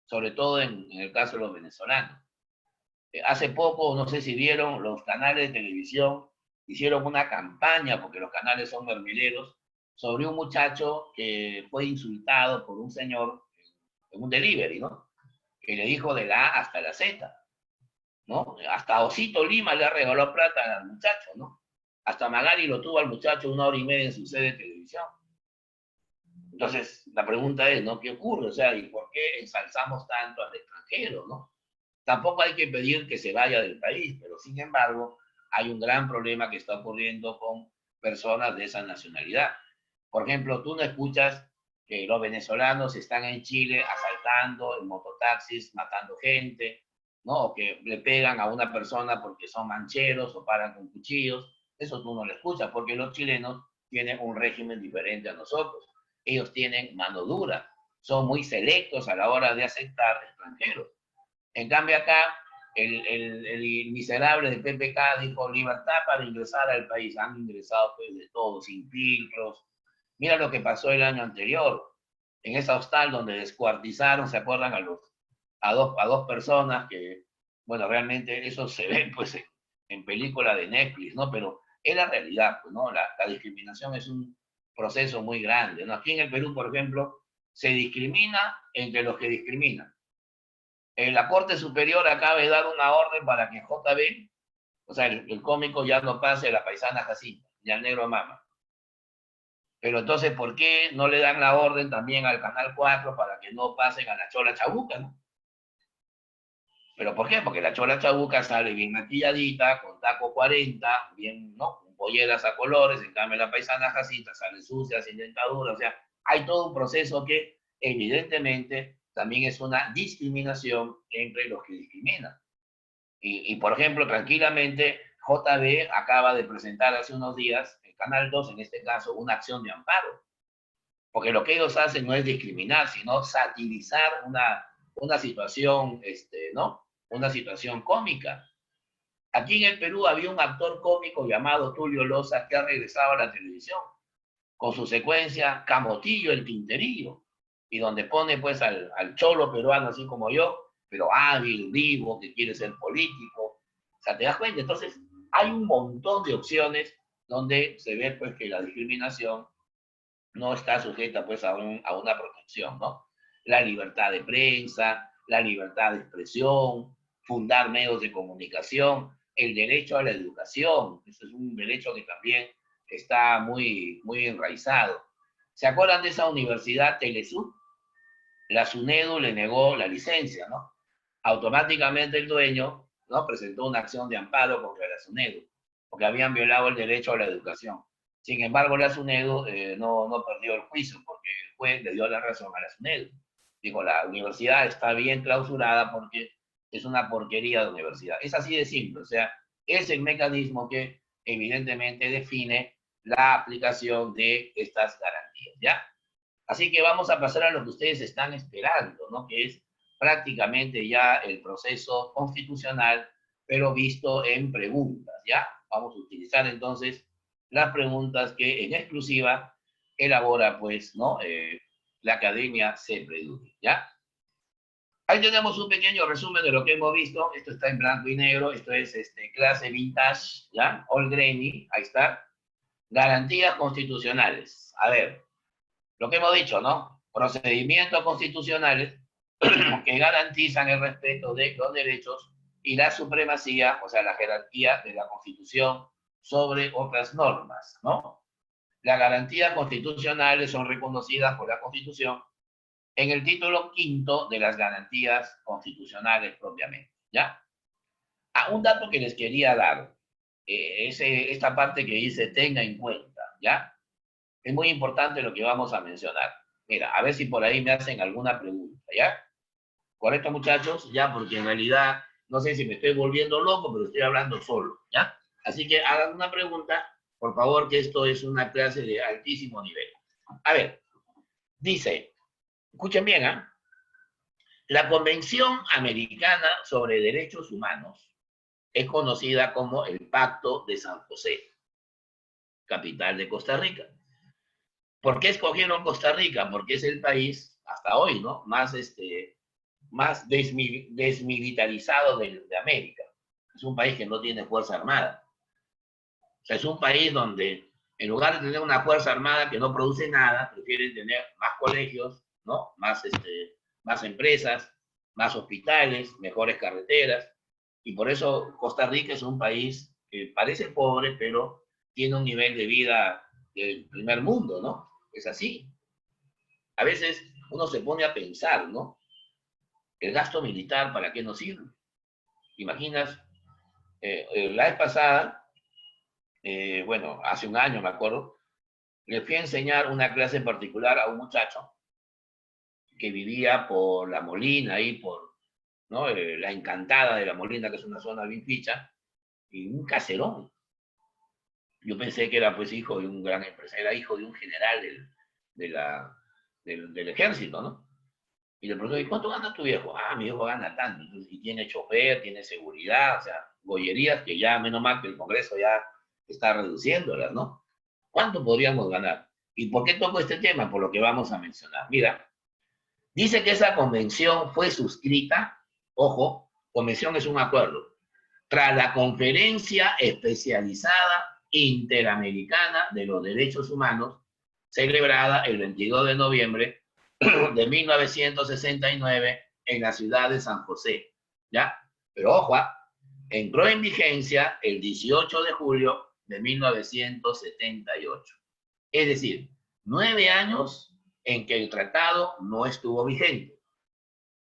sobre todo en el caso de los venezolanos. Hace poco, no sé si vieron, los canales de televisión hicieron una campaña, porque los canales son mermeleros, sobre un muchacho que fue insultado por un señor en un delivery, ¿no? Que le dijo de la A hasta la Z, ¿no? Hasta Osito Lima le ha regalado plata al muchacho, ¿no? Hasta Magari lo tuvo al muchacho 1 hora y media en su sede de televisión. Entonces, la pregunta es, ¿no? ¿Qué ocurre? O sea, ¿y por qué ensalzamos tanto al extranjero, ¿no? Tampoco hay que pedir que se vaya del país, pero sin embargo, hay un gran problema que está ocurriendo con personas de esa nacionalidad. Por ejemplo, tú no escuchas que los venezolanos están en Chile asaltando en mototaxis, matando gente, ¿no? O que le pegan a una persona porque son mancheros o paran con cuchillos. Eso tú no lo escuchas porque los chilenos tienen un régimen diferente a nosotros. Ellos tienen mano dura, son muy selectos a la hora de aceptar extranjeros. En cambio acá, el miserable de PPK dijo libertad para ingresar al país. Han ingresado pues de todo, sin filtros. Mira lo que pasó el año anterior, en esa hostal donde descuartizaron, ¿se acuerdan? A dos personas que, bueno, realmente eso se ve pues en película de Netflix, ¿no? Pero es la realidad, pues, ¿no? La discriminación es un proceso muy grande, ¿no? Aquí en el Perú, por ejemplo, se discrimina entre los que discriminan. La Corte Superior acaba de dar una orden para que JB, o sea, el cómico ya no pase a la paisana Jacinta, ni al negro Mama. Pero entonces, ¿por qué no le dan la orden también al Canal 4 para que no pasen a la Chola Chabuca, ¿no? ¿Pero por qué? Porque la Chola Chabuca sale bien maquilladita, con taco 40, bien, ¿no? Con polleras a colores, en cambio la paisana Jacinta sale sucia, sin dentadura, o sea, hay todo un proceso que evidentemente también es una discriminación entre los que discriminan. Y por ejemplo, tranquilamente, JB acaba de presentar hace unos días, el Canal 2 en este caso, una acción de amparo. Porque lo que ellos hacen no es discriminar, sino satirizar una situación, ¿no? Una situación cómica. Aquí en el Perú había un actor cómico llamado Tulio Loza que ha regresado a la televisión con su secuencia Camotillo el Tinterillo, y donde pone pues al cholo peruano así como yo, pero hábil, vivo, que quiere ser político. O sea, ¿te das cuenta? Entonces, hay un montón de opciones donde se ve pues que la discriminación no está sujeta pues a una protección, ¿no? La libertad de prensa, la libertad de expresión, fundar medios de comunicación, el derecho a la educación, eso es un derecho que también está muy, muy enraizado. ¿Se acuerdan de esa universidad Telesur? La SUNEDU le negó la licencia, ¿no? Automáticamente el dueño, ¿no? Presentó una acción de amparo contra la SUNEDU, porque habían violado el derecho a la educación. Sin embargo, la SUNEDU no perdió el juicio, porque el juez le dio la razón a la SUNEDU. Dijo, la universidad está bien clausurada porque es una porquería de universidad. Es así de simple, o sea, es el mecanismo que evidentemente define la aplicación de estas garantías, ¿ya? Así que vamos a pasar a lo que ustedes están esperando, ¿no? Que es prácticamente ya el proceso constitucional, pero visto en preguntas, ¿ya? Vamos a utilizar entonces las preguntas que en exclusiva elabora, pues, ¿no? La Academia CEPREDURI, ¿ya? Ahí tenemos un pequeño resumen de lo que hemos visto. Esto está en blanco y negro. Esto es clase vintage, ¿ya? All grainy, ahí está. Garantías constitucionales. A ver, lo que hemos dicho, ¿no? Procedimientos constitucionales que garantizan el respeto de los derechos y la supremacía, o sea, la jerarquía de la Constitución sobre otras normas, ¿no? Las garantías constitucionales son reconocidas por la Constitución en el título quinto de las garantías constitucionales propiamente, ¿ya? Un dato que les quería dar. esta parte que dice tenga en cuenta, ¿ya? Es muy importante lo que vamos a mencionar. Mira, a ver si por ahí me hacen alguna pregunta, ¿ya? ¿Correcto, muchachos? Ya, porque en realidad no sé si me estoy volviendo loco, pero estoy hablando solo, ¿ya? Así que hagan una pregunta, por favor, que esto es una clase de altísimo nivel. A ver, dice, escuchen bien, ¿ah? La Convención Americana sobre Derechos Humanos es conocida como el Pacto de San José, capital de Costa Rica. ¿Por qué escogieron Costa Rica? Porque es el país, hasta hoy, ¿no? Más desmilitarizado de América. Es un país que no tiene fuerza armada. O sea, es un país donde, en lugar de tener una fuerza armada que no produce nada, prefieren tener más colegios, ¿no? Más empresas, más hospitales, mejores carreteras. Y por eso Costa Rica es un país que parece pobre, pero tiene un nivel de vida del primer mundo, ¿no? Es así. A veces uno se pone a pensar, ¿no? El gasto militar, ¿para qué nos sirve? Imaginas, la vez pasada, bueno, hace un año me acuerdo, le fui a enseñar una clase en particular a un muchacho que vivía por La Molina, ahí por, ¿no? La Encantada de La Molina, que es una zona bien ficha, y un caserón. Yo pensé que era pues hijo de un gran empresario, era hijo de un general de la, del ejército, ¿no? Y le pregunto, ¿y cuánto gana tu viejo? Ah, mi viejo gana tanto. Entonces, y tiene chofer, tiene seguridad, o sea, gollerías que ya, menos mal que el Congreso ya está reduciéndolas, ¿no? ¿Cuánto podríamos ganar? ¿Y por qué toco este tema? Por lo que vamos a mencionar. Mira, dice que esa convención fue suscrita, ojo, convención es un acuerdo, tras la Conferencia Especializada Interamericana de los Derechos Humanos, celebrada el 22 de noviembre de 1969 en la ciudad de San José, ¿ya? Pero ojo, entró en vigencia el 18 de julio de 1978. Es decir, 9 años en que el tratado no estuvo vigente.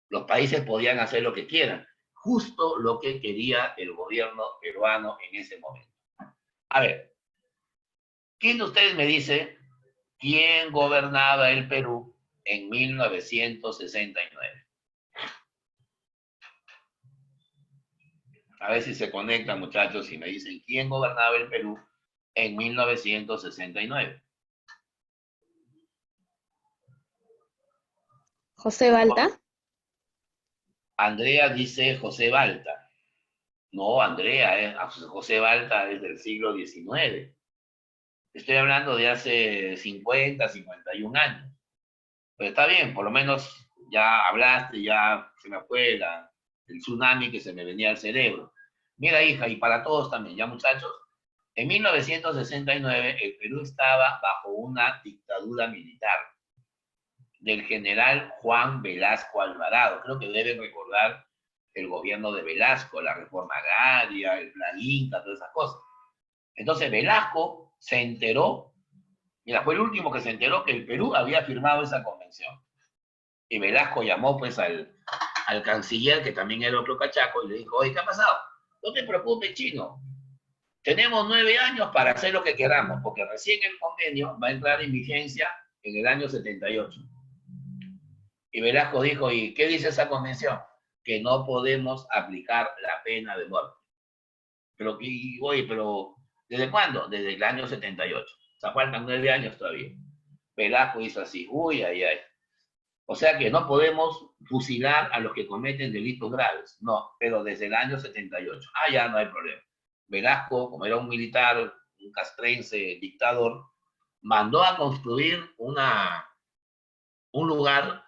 Los países podían hacer lo que quieran, justo lo que quería el gobierno peruano en ese momento. A ver, ¿quién de ustedes me dice quién gobernaba el Perú en 1969? A ver si se conectan, muchachos, y me dicen quién gobernaba el Perú en 1969. José Balta. Andrea dice José Balta. No, Andrea, José Balta es del siglo XIX. Estoy hablando de hace 50, 51 años. Pero está bien, por lo menos ya hablaste, ya se me fue el tsunami que se me venía al cerebro. Mira, hija, y para todos también, ya muchachos, en 1969 el Perú estaba bajo una dictadura militar del general Juan Velasco Alvarado. Creo que deben recordar el gobierno de Velasco, la reforma agraria, el plan Inca, todas esas cosas. Entonces Velasco se enteró, mira, fue el último que se enteró que el Perú había firmado esa convención. Y Velasco llamó pues al canciller, que también era otro cachaco, y le dijo, oye, ¿qué ha pasado? No te preocupes, chino. Tenemos 9 años para hacer lo que queramos, porque recién el convenio va a entrar en vigencia en el año 78. Y Velasco dijo, ¿y qué dice esa convención? Que no podemos aplicar la pena de muerte. Pero, oye, pero ¿desde cuándo? Desde el año 78. O sea, faltan 9 años todavía. Velasco hizo así, uy, ay, ay. O sea que no podemos fusilar a los que cometen delitos graves. No, pero desde el año 78. Ah, ya no hay problema. Velasco, como era un militar, un castrense dictador, mandó a construir un lugar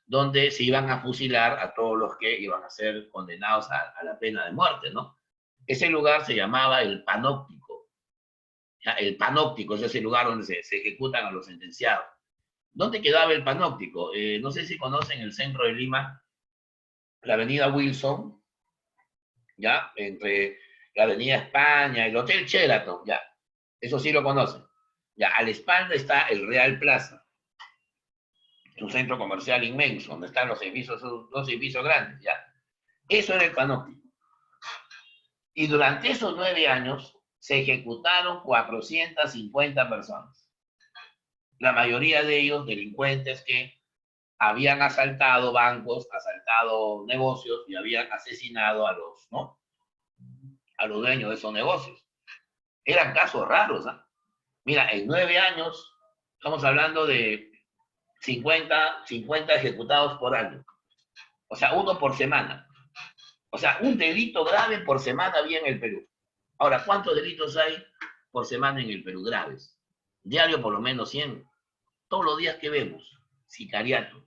donde se iban a fusilar a todos los que iban a ser condenados a la pena de muerte, ¿no? Ese lugar se llamaba el Panóptico. El Panóptico es ese lugar donde se ejecutan a los sentenciados. ¿Dónde quedaba el Panóptico? No sé si conocen el centro de Lima, la avenida Wilson, ¿ya? Entre la avenida España, el Hotel Sheraton, ¿ya? Eso sí lo conocen. Ya, a la espalda está el Real Plaza, un centro comercial inmenso, donde están los edificios grandes, ¿ya? Eso era el Panóptico. Y durante esos 9 años se ejecutaron 450 personas. La mayoría de ellos delincuentes que habían asaltado bancos, asaltado negocios y habían asesinado a los, ¿no? A los dueños de esos negocios. Eran casos raros, ¿eh? Mira, en 9 años estamos hablando de 50 ejecutados por año. O sea, uno por semana. O sea, un delito grave por semana había en el Perú. Ahora, ¿cuántos delitos hay por semana en el Perú graves? Diario por lo menos 100. Todos los días que vemos, sicariato,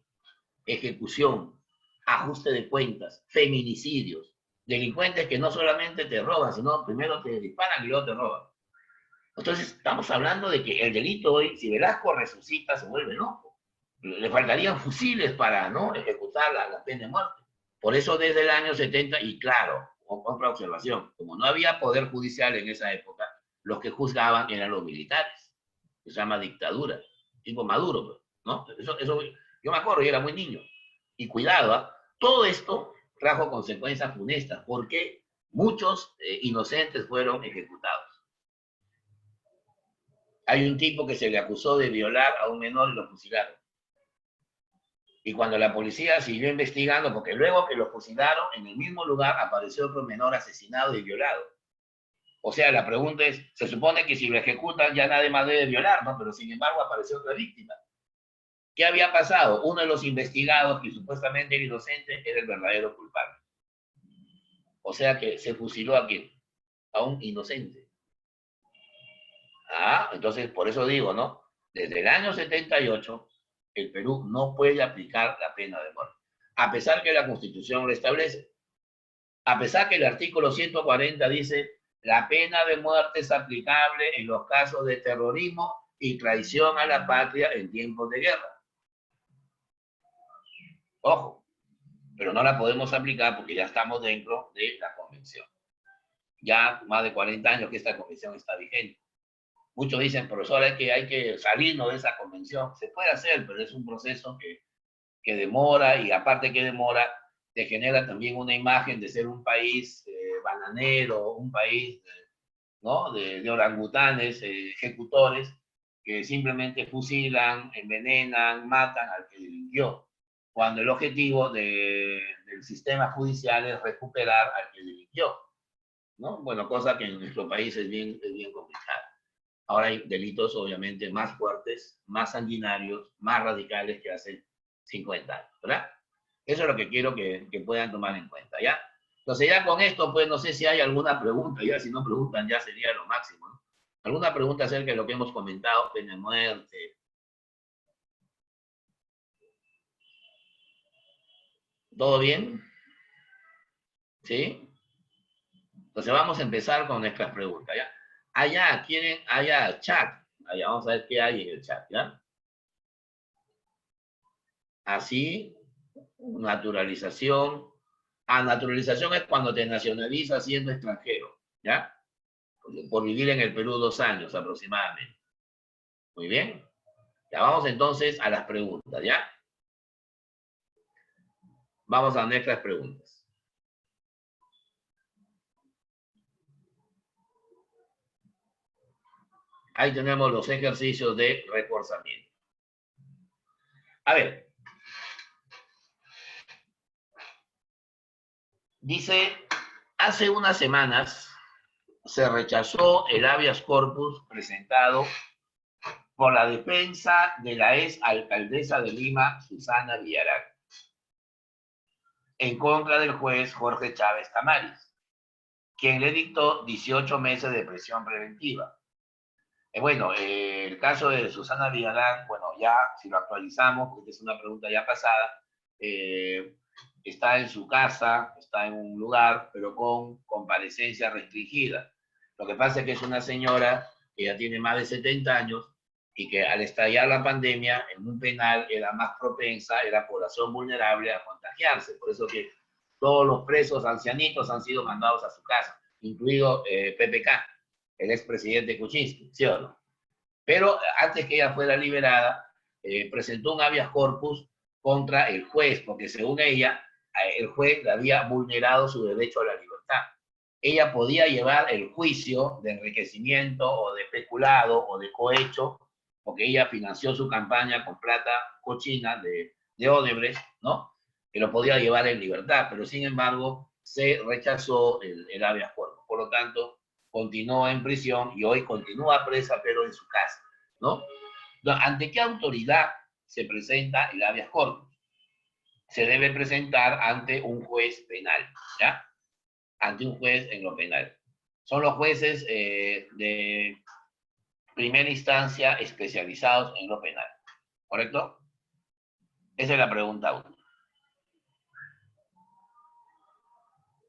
ejecución, ajuste de cuentas, feminicidios, delincuentes que no solamente te roban, sino primero te disparan y luego te roban. Entonces, estamos hablando de que el delito hoy, si Velasco resucita, se vuelve loco. Le faltarían fusiles para, ¿no?, ejecutar la pena de muerte. Por eso desde el año 70, y claro, otra observación, como no había poder judicial en esa época, los que juzgaban eran los militares. Se llama dictadura, tipo Maduro, ¿no? Eso yo me acuerdo, yo era muy niño. Y cuidado, ¿eh? Todo esto trajo consecuencias funestas, porque muchos inocentes fueron ejecutados. Hay un tipo que se le acusó de violar a un menor y lo fusilaron. Y cuando la policía siguió investigando, porque luego que lo fusilaron, en el mismo lugar apareció otro menor asesinado y violado. O sea, la pregunta es, se supone que si lo ejecutan ya nadie más debe violar, ¿no? Pero sin embargo apareció otra víctima. ¿Qué había pasado? Uno de los investigados, que supuestamente era inocente, era el verdadero culpable. O sea que se fusiló a quién? A un inocente. Ah, entonces por eso digo, ¿no? Desde el año 78, el Perú no puede aplicar la pena de muerte, a pesar que la Constitución lo establece, a pesar que el artículo 140 dice la pena de muerte es aplicable en los casos de terrorismo y traición a la patria en tiempos de guerra. Ojo, pero no la podemos aplicar porque ya estamos dentro de la convención. Ya más de 40 años que esta convención está vigente. Muchos dicen, profesor, hay que salirnos de esa convención. Se puede hacer, pero es un proceso que demora, y aparte que demora, te genera también una imagen de ser un país bananero, un país, ¿no?, de orangutanes, ejecutores, que simplemente fusilan, envenenan, matan al que delinquió, cuando el objetivo del sistema judicial es recuperar al que delinquió, ¿no? Bueno, cosa que en nuestro país es bien complicada. Ahora hay delitos obviamente más fuertes, más sanguinarios, más radicales que hace 50 años, ¿verdad? Eso es lo que quiero que puedan tomar en cuenta, ¿ya? Entonces ya con esto, pues no sé si hay alguna pregunta, ya si no preguntan ya sería lo máximo, ¿no? ¿Alguna pregunta acerca de lo que hemos comentado, pena de muerte? ¿Todo bien? ¿Sí? Entonces vamos a empezar con nuestras preguntas, ¿ya? Allá, quieren, allá, chat. Allá, vamos a ver qué hay en el chat, ¿ya? Así, naturalización. Naturalización es cuando te nacionalizas siendo extranjero, ¿ya? Por vivir en el Perú 2 años aproximadamente. Muy bien. Ya vamos entonces a las preguntas, ¿ya? Vamos a nuestras preguntas. Ahí tenemos los ejercicios de reforzamiento. A ver. Dice, hace unas semanas se rechazó el habeas corpus presentado por la defensa de la ex alcaldesa de Lima, Susana Villarán, en contra del juez Jorge Chávez Tamaris, quien le dictó 18 meses de prisión preventiva. Bueno, el caso de Susana Villarán, bueno, ya si lo actualizamos, porque es una pregunta ya pasada, está en su casa, está en un lugar, pero con comparecencia restringida. Lo que pasa es que es una señora que ya tiene más de 70 años y que al estallar la pandemia en un penal era más propensa, era población vulnerable a contagiarse. Por eso que todos los presos ancianitos han sido mandados a su casa, incluido PPK, el expresidente Kuczynski, ¿sí o no? Pero antes que ella fuera liberada, presentó un habeas corpus contra el juez, porque según ella, el juez le había vulnerado su derecho a la libertad. ella podía llevar el juicio de enriquecimiento o de peculado o de cohecho, porque ella financió su campaña con plata cochina de Odebrecht, ¿no? Que lo podía llevar en libertad, pero sin embargo se rechazó el habeas corpus. Por lo tanto, continuó en prisión y hoy continúa presa, pero en su casa, ¿no? ¿Ante qué autoridad se presenta el habeas corpus? Se debe presentar ante un juez penal, ¿ya? Ante un juez en lo penal. Son los jueces de primera instancia especializados en lo penal, ¿correcto? Esa es la pregunta 1.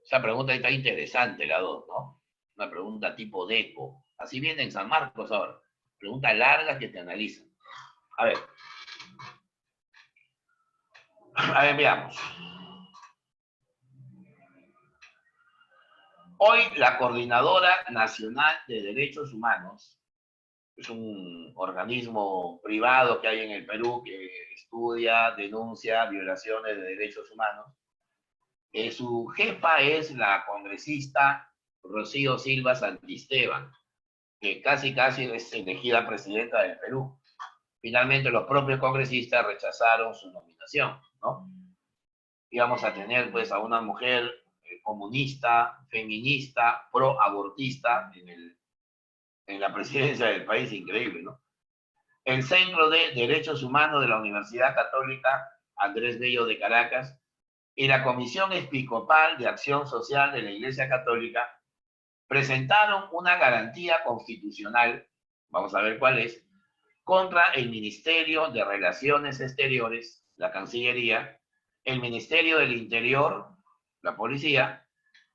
Esa pregunta está interesante, la 2, ¿no? Una pregunta tipo DECO. Así viene en San Marcos ahora. Preguntas largas que te analizan. A ver, veamos. Hoy la Coordinadora Nacional de Derechos Humanos es un organismo privado que hay en el Perú que estudia, denuncia violaciones de derechos humanos. Su jefa es la congresista Rocío Silva Santisteban, que casi es elegida presidenta del Perú. Finalmente los propios congresistas rechazaron su nominación, ¿no? Íbamos a tener pues a una mujer comunista, feminista, pro-abortista en la presidencia del país, increíble, ¿no? El Centro de Derechos Humanos de la Universidad Católica Andrés Bello de Caracas y la Comisión Episcopal de Acción Social de la Iglesia Católica presentaron una garantía constitucional, vamos a ver cuál es, contra el Ministerio de Relaciones Exteriores, la Cancillería, el Ministerio del Interior, la Policía,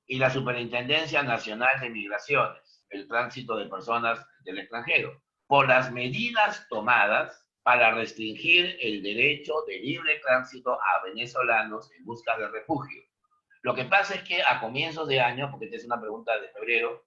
y la Superintendencia Nacional de Migraciones, el tránsito de personas del extranjero, por las medidas tomadas para restringir el derecho de libre tránsito a venezolanos en busca de refugio. Lo que pasa es que a comienzos de año, porque esta es una pregunta de febrero,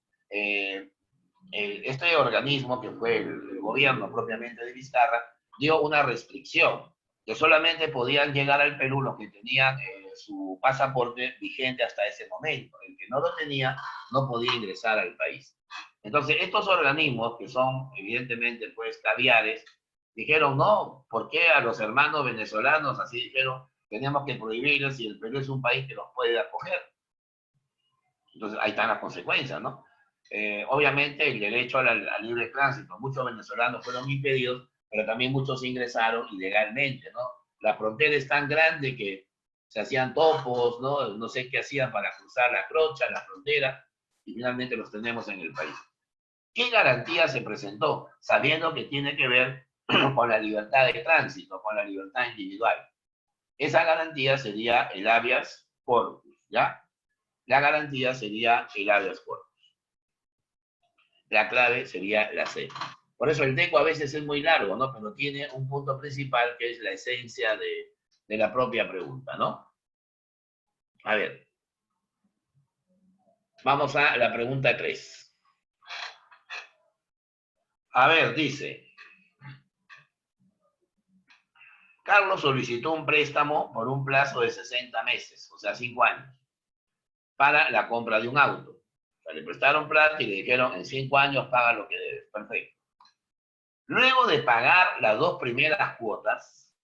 este organismo, que fue el gobierno propiamente de Vizcarra, dio una restricción, que solamente podían llegar al Perú los que tenían su pasaporte vigente hasta ese momento. El que no lo tenía no podía ingresar al país. Entonces, estos organismos, que son evidentemente pues caviares, dijeron, no, ¿por qué a los hermanos venezolanos, así dijeron, tenemos que prohibirles si el Perú es un país que los puede acoger? Entonces, ahí están las consecuencias, ¿no? Obviamente, el derecho al libre tránsito. Muchos venezolanos fueron impedidos, pero también muchos ingresaron ilegalmente, ¿no? La frontera es tan grande que se hacían topos, ¿no? No sé qué hacían para cruzar la crocha, la frontera, y finalmente los tenemos en el país. ¿Qué garantía se presentó? Sabiendo que tiene que ver con la libertad de tránsito, con la libertad individual. Esa garantía sería el habeas corpus, ¿ya? La garantía sería el habeas corpus. La clave sería la C. Por eso el DECO a veces es muy largo, ¿no? Pero tiene un punto principal que es la esencia de la propia pregunta, ¿no? A ver. Vamos a la pregunta 3. A ver, dice, Carlos solicitó un préstamo por un plazo de 60 meses, o sea, 5 años, para la compra de un auto. O sea, le prestaron plata y le dijeron, en 5 años paga lo que debes. Perfecto. Luego de pagar las 2 primeras cuotas,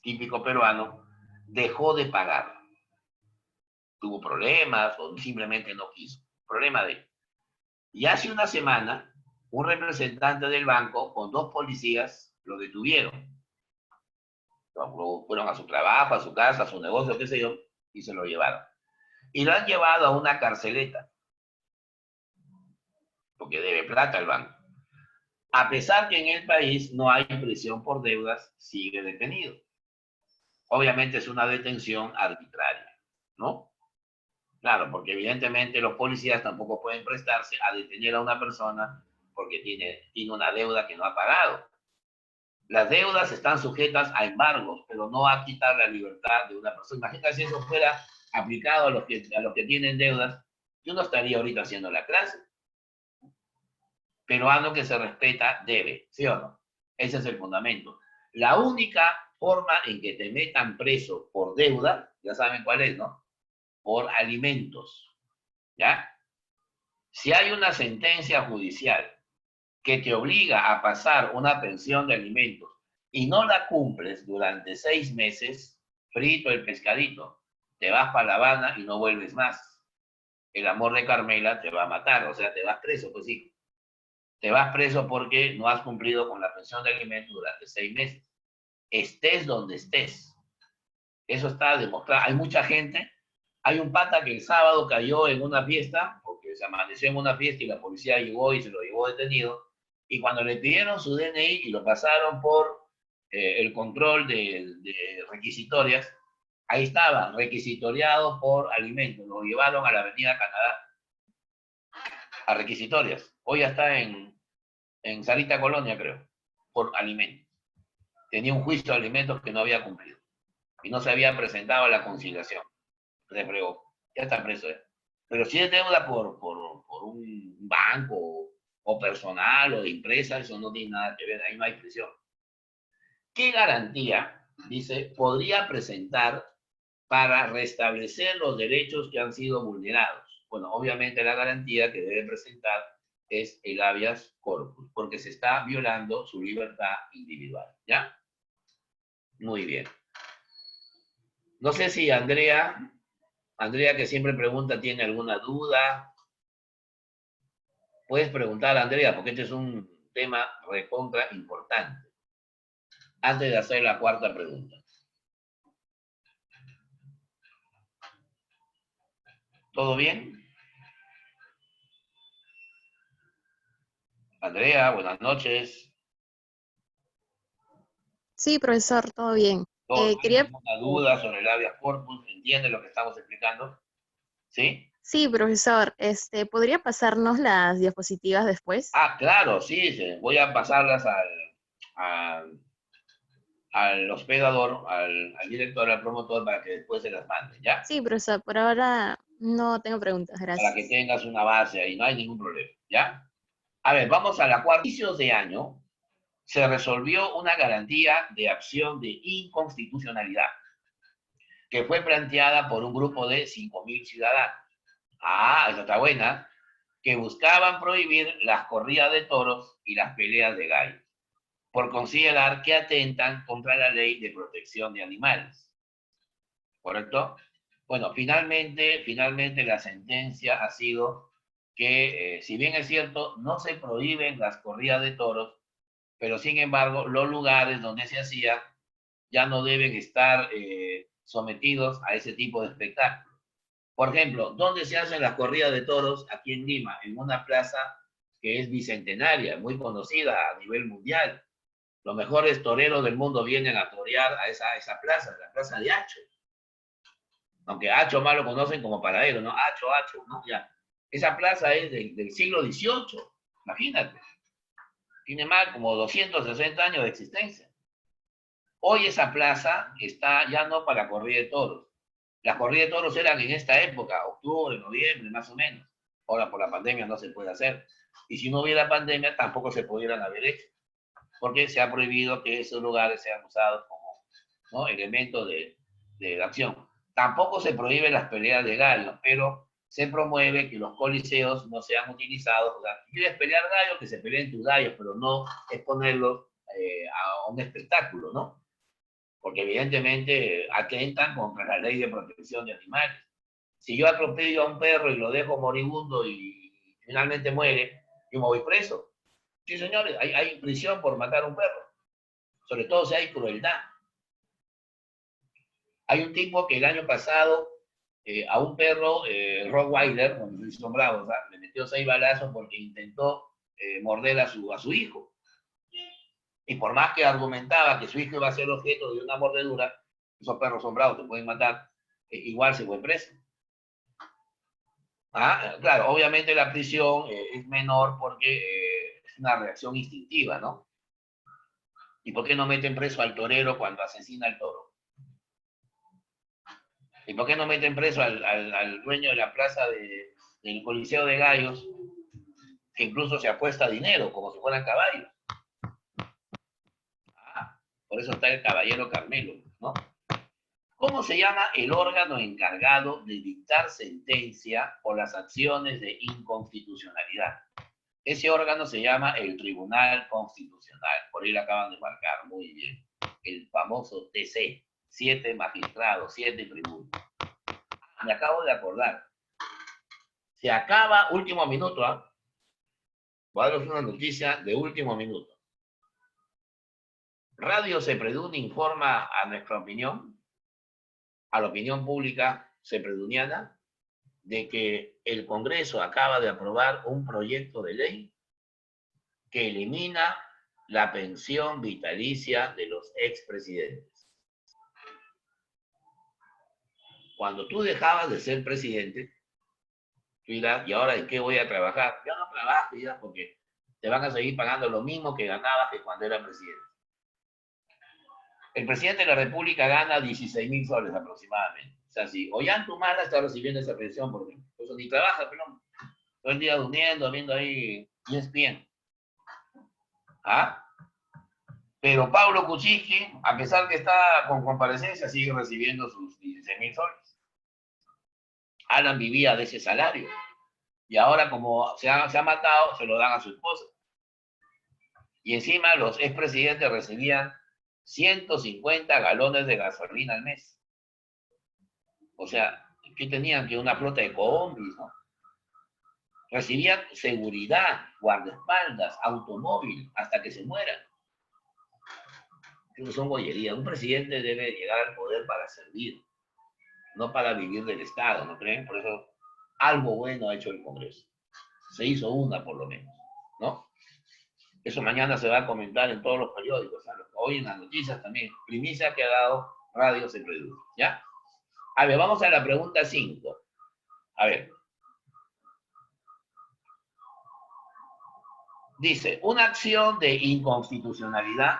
típico peruano, dejó de pagar. Tuvo problemas o simplemente no quiso. Problema de él. Y hace una semana, un representante del banco con 2 policías lo detuvieron. Fueron a su trabajo, a su casa, a su negocio, qué sé yo, y se lo llevaron. Y lo han llevado a una carceleta, porque debe plata al banco. A pesar que en el país no hay prisión por deudas, sigue detenido. Obviamente es una detención arbitraria, ¿no? Claro, porque evidentemente los policías tampoco pueden prestarse a detener a una persona porque tiene una deuda que no ha pagado. Las deudas están sujetas a embargos, pero no a quitar la libertad de una persona. Imagínate si eso fuera aplicado a los que tienen deudas, yo no estaría ahorita haciendo la clase. Peruano que se respeta debe, ¿sí o no? Ese es el fundamento. La única forma en que te metan preso por deuda, ya saben cuál es, ¿no? Por alimentos, ¿ya? Si hay una sentencia judicial que te obliga a pasar una pensión de alimentos y no la cumples durante 6 meses, frito el pescadito, te vas para La Habana y no vuelves más. El amor de Carmela te va a matar, o sea, te vas preso, pues sí. Te vas preso porque no has cumplido con la pensión de alimentos durante 6 meses. Estés donde estés. Eso está demostrado. Hay mucha gente. Hay un pata que el sábado cayó en una fiesta, porque se amaneció en una fiesta y la policía llegó y se lo llevó detenido. Y cuando le pidieron su DNI y lo pasaron por el control de requisitorias, ahí estaba, requisitoriado por alimentos. Lo llevaron a la Avenida Canadá, a requisitorias. Hoy ya está en Sarita Colonia, creo, por alimentos. Tenía un juicio de alimentos que no había cumplido y no se había presentado a la conciliación. Le fregó, ya está preso. Pero si es deuda por un banco o personal o de empresa, eso no tiene nada que ver, ahí no hay prisión. ¿Qué garantía, dice, podría presentar para restablecer los derechos que han sido vulnerados? Bueno, obviamente la garantía que debe presentar es el habeas corpus, porque se está violando su libertad individual, ¿ya? Muy bien. No sé si Andrea que siempre pregunta, ¿tiene alguna duda? Puedes preguntar a Andrea, porque este es un tema recontra importante. Antes de hacer la cuarta pregunta. ¿Todo bien? Andrea, buenas noches. Sí, profesor, todo bien. ¿Tienes Quería, alguna duda sobre el habeas corpus? ¿Entiendes lo que estamos explicando? ¿Sí? sí, profesor, ¿podría pasarnos las diapositivas después? Ah, claro, sí, voy a pasarlas al hospedador, al director, al promotor, para que después se las mande, ¿ya? Sí, profesor, por ahora no tengo preguntas, Para que gracias. tengas una base ahí, no hay ningún problema, ¿ya? A ver, vamos a la cuarta. A inicios de año se resolvió una garantía de acción de inconstitucionalidad que fue planteada por un grupo de 5.000 ciudadanos. Ah, esa está buena, que buscaban prohibir las corridas de toros y las peleas de gallos, por considerar que atentan contra la ley de protección de animales. ¿Correcto? Bueno, finalmente la sentencia ha sido que, si bien es cierto, no se prohíben las corridas de toros, pero sin embargo, los lugares donde se hacía ya no deben estar sometidos a ese tipo de espectáculos. Por ejemplo, ¿dónde se hacen las corridas de toros? Aquí en Lima, en una plaza que es bicentenaria, muy conocida a nivel mundial. Los mejores toreros del mundo vienen a torear a esa plaza, la plaza de Hacho. Aunque Hacho más lo conocen como paradero, ¿no? Hacho, ¿no? Ya. Esa plaza es del siglo XVIII, imagínate. Tiene más como 260 años de existencia. Hoy esa plaza está ya no para la corrida de toros. Las corridas de toros eran en esta época, octubre, noviembre, más o menos. Ahora por la pandemia no se puede hacer. Y si no hubiera pandemia, tampoco se pudieran haber hecho. Porque se ha prohibido que esos lugares sean usados como, ¿no?, elementos de acción. Tampoco se prohíben las peleas de gallos, pero se promueve que los coliseos no sean utilizados. O sea, si quieres pelear gallos, que se peleen tus gallos, pero no exponerlos a un espectáculo, ¿no? Porque evidentemente atentan contra la ley de protección de animales. Si yo atropello a un perro y lo dejo moribundo y finalmente muere, yo me voy preso. Sí, señores, hay prisión por matar a un perro, sobre todo si hay crueldad. Hay un tipo que el año pasado a un perro, Rottweiler, cuando se hizo bravo, ¿sabes?, le metió 6 balazos porque intentó morder a su hijo. Y por más que argumentaba que su hijo iba a ser objeto de una mordedura, esos perros son bravos, te pueden matar, igual se fue preso. Ah, claro, obviamente la prisión es menor porque es una reacción instintiva, ¿no? ¿Y por qué no meten preso al torero cuando asesina al toro? ¿Y por qué no meten preso al dueño de la plaza del Coliseo de Gallos, que incluso se apuesta dinero, como si fueran caballos? Ah, por eso está el caballero Carmelo, ¿no? ¿Cómo se llama el órgano encargado de dictar sentencia por las acciones de inconstitucionalidad? Ese órgano se llama el Tribunal Constitucional. Por ahí lo acaban de marcar, muy bien. El famoso TC, 7 magistrados, 7 tribunos. Me acabo de acordar. Se acaba, último minuto, ¿ah? Voy a daros una noticia de último minuto. Radio Sepredun informa a nuestra opinión, a la opinión pública sepreduniana, de que el Congreso acaba de aprobar un proyecto de ley que elimina la pensión vitalicia de los expresidentes. Cuando tú dejabas de ser presidente, tú dirás, ¿y ahora de qué voy a trabajar? Ya no trabajas, ya, porque te van a seguir pagando lo mismo que ganabas que cuando era presidente. El presidente de la República gana 16.000 soles aproximadamente. O sea, si Ollanta está recibiendo esa pensión, porque pues, ni trabaja, pero todo el día durmiendo, viendo ahí ESPN. ¿Ah? Pero Pablo Kuczynski, a pesar que está con comparecencia, sigue recibiendo sus 16.000 soles. Alan vivía de ese salario. Y ahora, como se ha matado, se lo dan a su esposa. Y encima los expresidentes recibían 150 galones de gasolina al mes. O sea, ¿qué tenían? Que una flota de combis, ¿no? Recibían seguridad, guardaespaldas, automóvil, hasta que se mueran. Eso son bollerías. Un presidente debe llegar al poder para servir, no para vivir del Estado, ¿no creen? Por eso, algo bueno ha hecho el Congreso. Se hizo una, por lo menos, ¿no? Eso mañana se va a comentar en todos los periódicos, ¿sabes? Hoy en las noticias también. Primicia que ha dado Radio Sepredun, ¿ya? A ver, vamos a la pregunta 5. A ver. Dice, una acción de inconstitucionalidad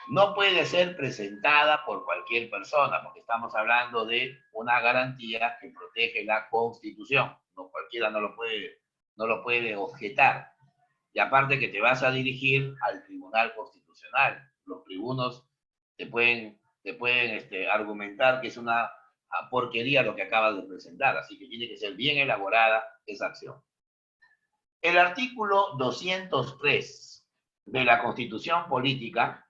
no puede ser presentada por cualquier persona, porque estamos hablando de una garantía que protege la Constitución. No, cualquiera no lo puede objetar. Y aparte que te vas a dirigir al Tribunal Constitucional. Los tribunos te pueden argumentar que es una porquería lo que acabas de presentar, así que tiene que ser bien elaborada esa acción. El artículo 203 de la Constitución Política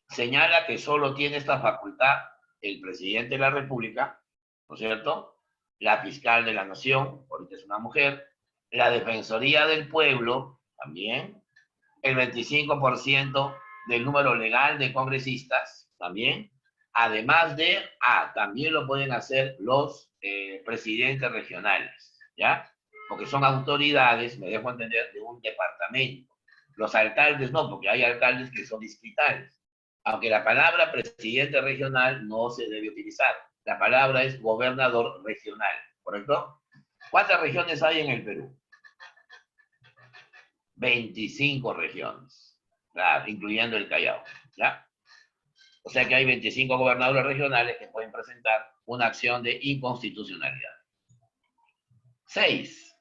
señala que solo tiene esta facultad el presidente de la República, ¿no es cierto? La fiscal de la Nación, ahorita es una mujer, la Defensoría del Pueblo, también, el 25% del número legal de congresistas, también, además de, también lo pueden hacer los presidentes regionales, ¿ya? Porque son autoridades, me dejo entender, de un departamento. Los alcaldes no, porque hay alcaldes que son distritales. Aunque la palabra presidente regional no se debe utilizar. La palabra es gobernador regional, ¿correcto? ¿Cuántas regiones hay en el Perú? 25 regiones, claro, incluyendo el Callao, ¿ya? O sea que hay 25 gobernadores regionales que pueden presentar una acción de inconstitucionalidad. 6.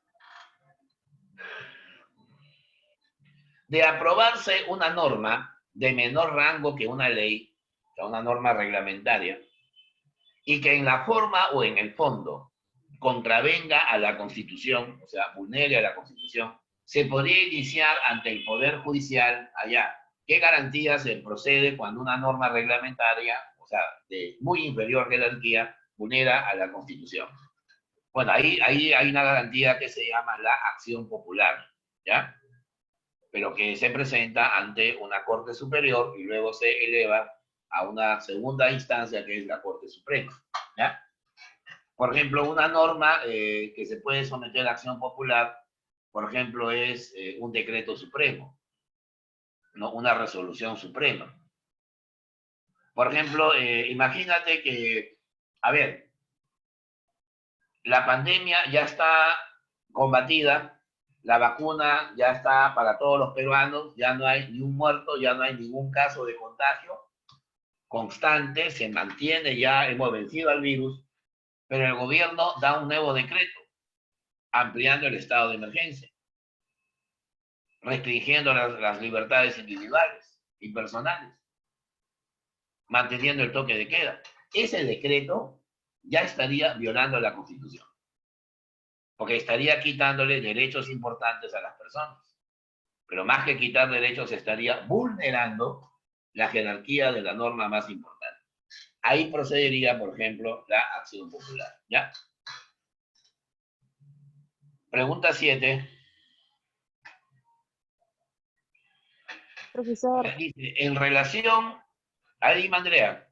De aprobarse una norma de menor rango que una ley, o sea, una norma reglamentaria, y que en la forma o en el fondo contravenga a la Constitución, o sea, vulnere a la Constitución, se podría iniciar ante el Poder Judicial allá. ¿Qué garantías se procede cuando una norma reglamentaria, o sea, de muy inferior jerarquía, vulnera a la Constitución? Bueno, ahí hay una garantía que se llama la acción popular, ¿ya? Pero que se presenta ante una Corte Superior y luego se eleva a una segunda instancia que es la Corte Suprema, ¿ya? Por ejemplo, una norma que se puede someter a acción popular, por ejemplo, es un decreto supremo, ¿no? Una resolución suprema. Por ejemplo, imagínate que, a ver, la pandemia ya está combatida, la vacuna ya está para todos los peruanos, ya no hay ni un muerto, ya no hay ningún caso de contagio constante, se mantiene, ya hemos vencido al virus, pero el gobierno da un nuevo decreto ampliando el estado de emergencia, restringiendo las libertades individuales y personales, manteniendo el toque de queda. ese decreto ya estaría violando la Constitución, porque estaría quitándole derechos importantes a las personas. Pero más que quitar derechos, estaría vulnerando la jerarquía de la norma más importante. Ahí procedería, por ejemplo, la acción popular. ¿Ya? Pregunta 7. Profesor, Dice, en relación... Ahí, Andrea.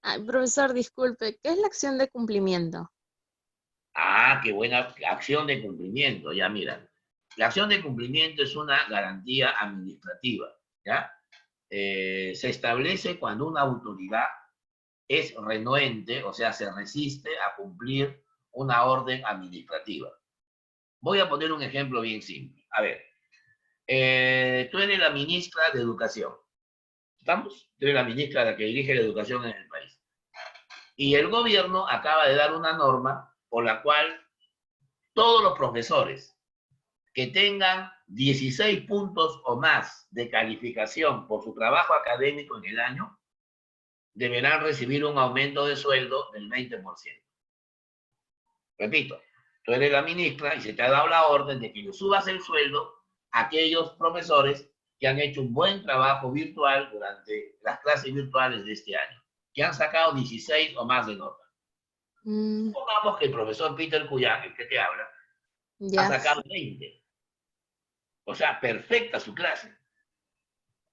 ay, profesor, disculpe, ¿qué es la acción de cumplimiento? Ah, qué buena acción de cumplimiento. Ya, mira. La acción de cumplimiento es una garantía administrativa. ¿Ya? Se establece cuando una autoridad es renuente, o sea, se resiste a cumplir una orden administrativa. Voy a poner un ejemplo bien simple. A ver, tú eres la ministra de Educación. ¿Estamos? Tú eres la ministra la que dirige la educación en el país. Y el gobierno acaba de dar una norma por la cual todos los profesores que tengan 16 puntos o más de calificación por su trabajo académico en el año deberán recibir un aumento de sueldo del 20%. Repito, tú eres la ministra y se te ha dado la orden de que le subas el sueldo a aquellos profesores que han hecho un buen trabajo virtual durante las clases virtuales de este año, que han sacado 16 o más de nota. Supongamos que el profesor Peter Cuyán, el que te habla, ha Ya, sacado 20. O sea, perfecta su clase.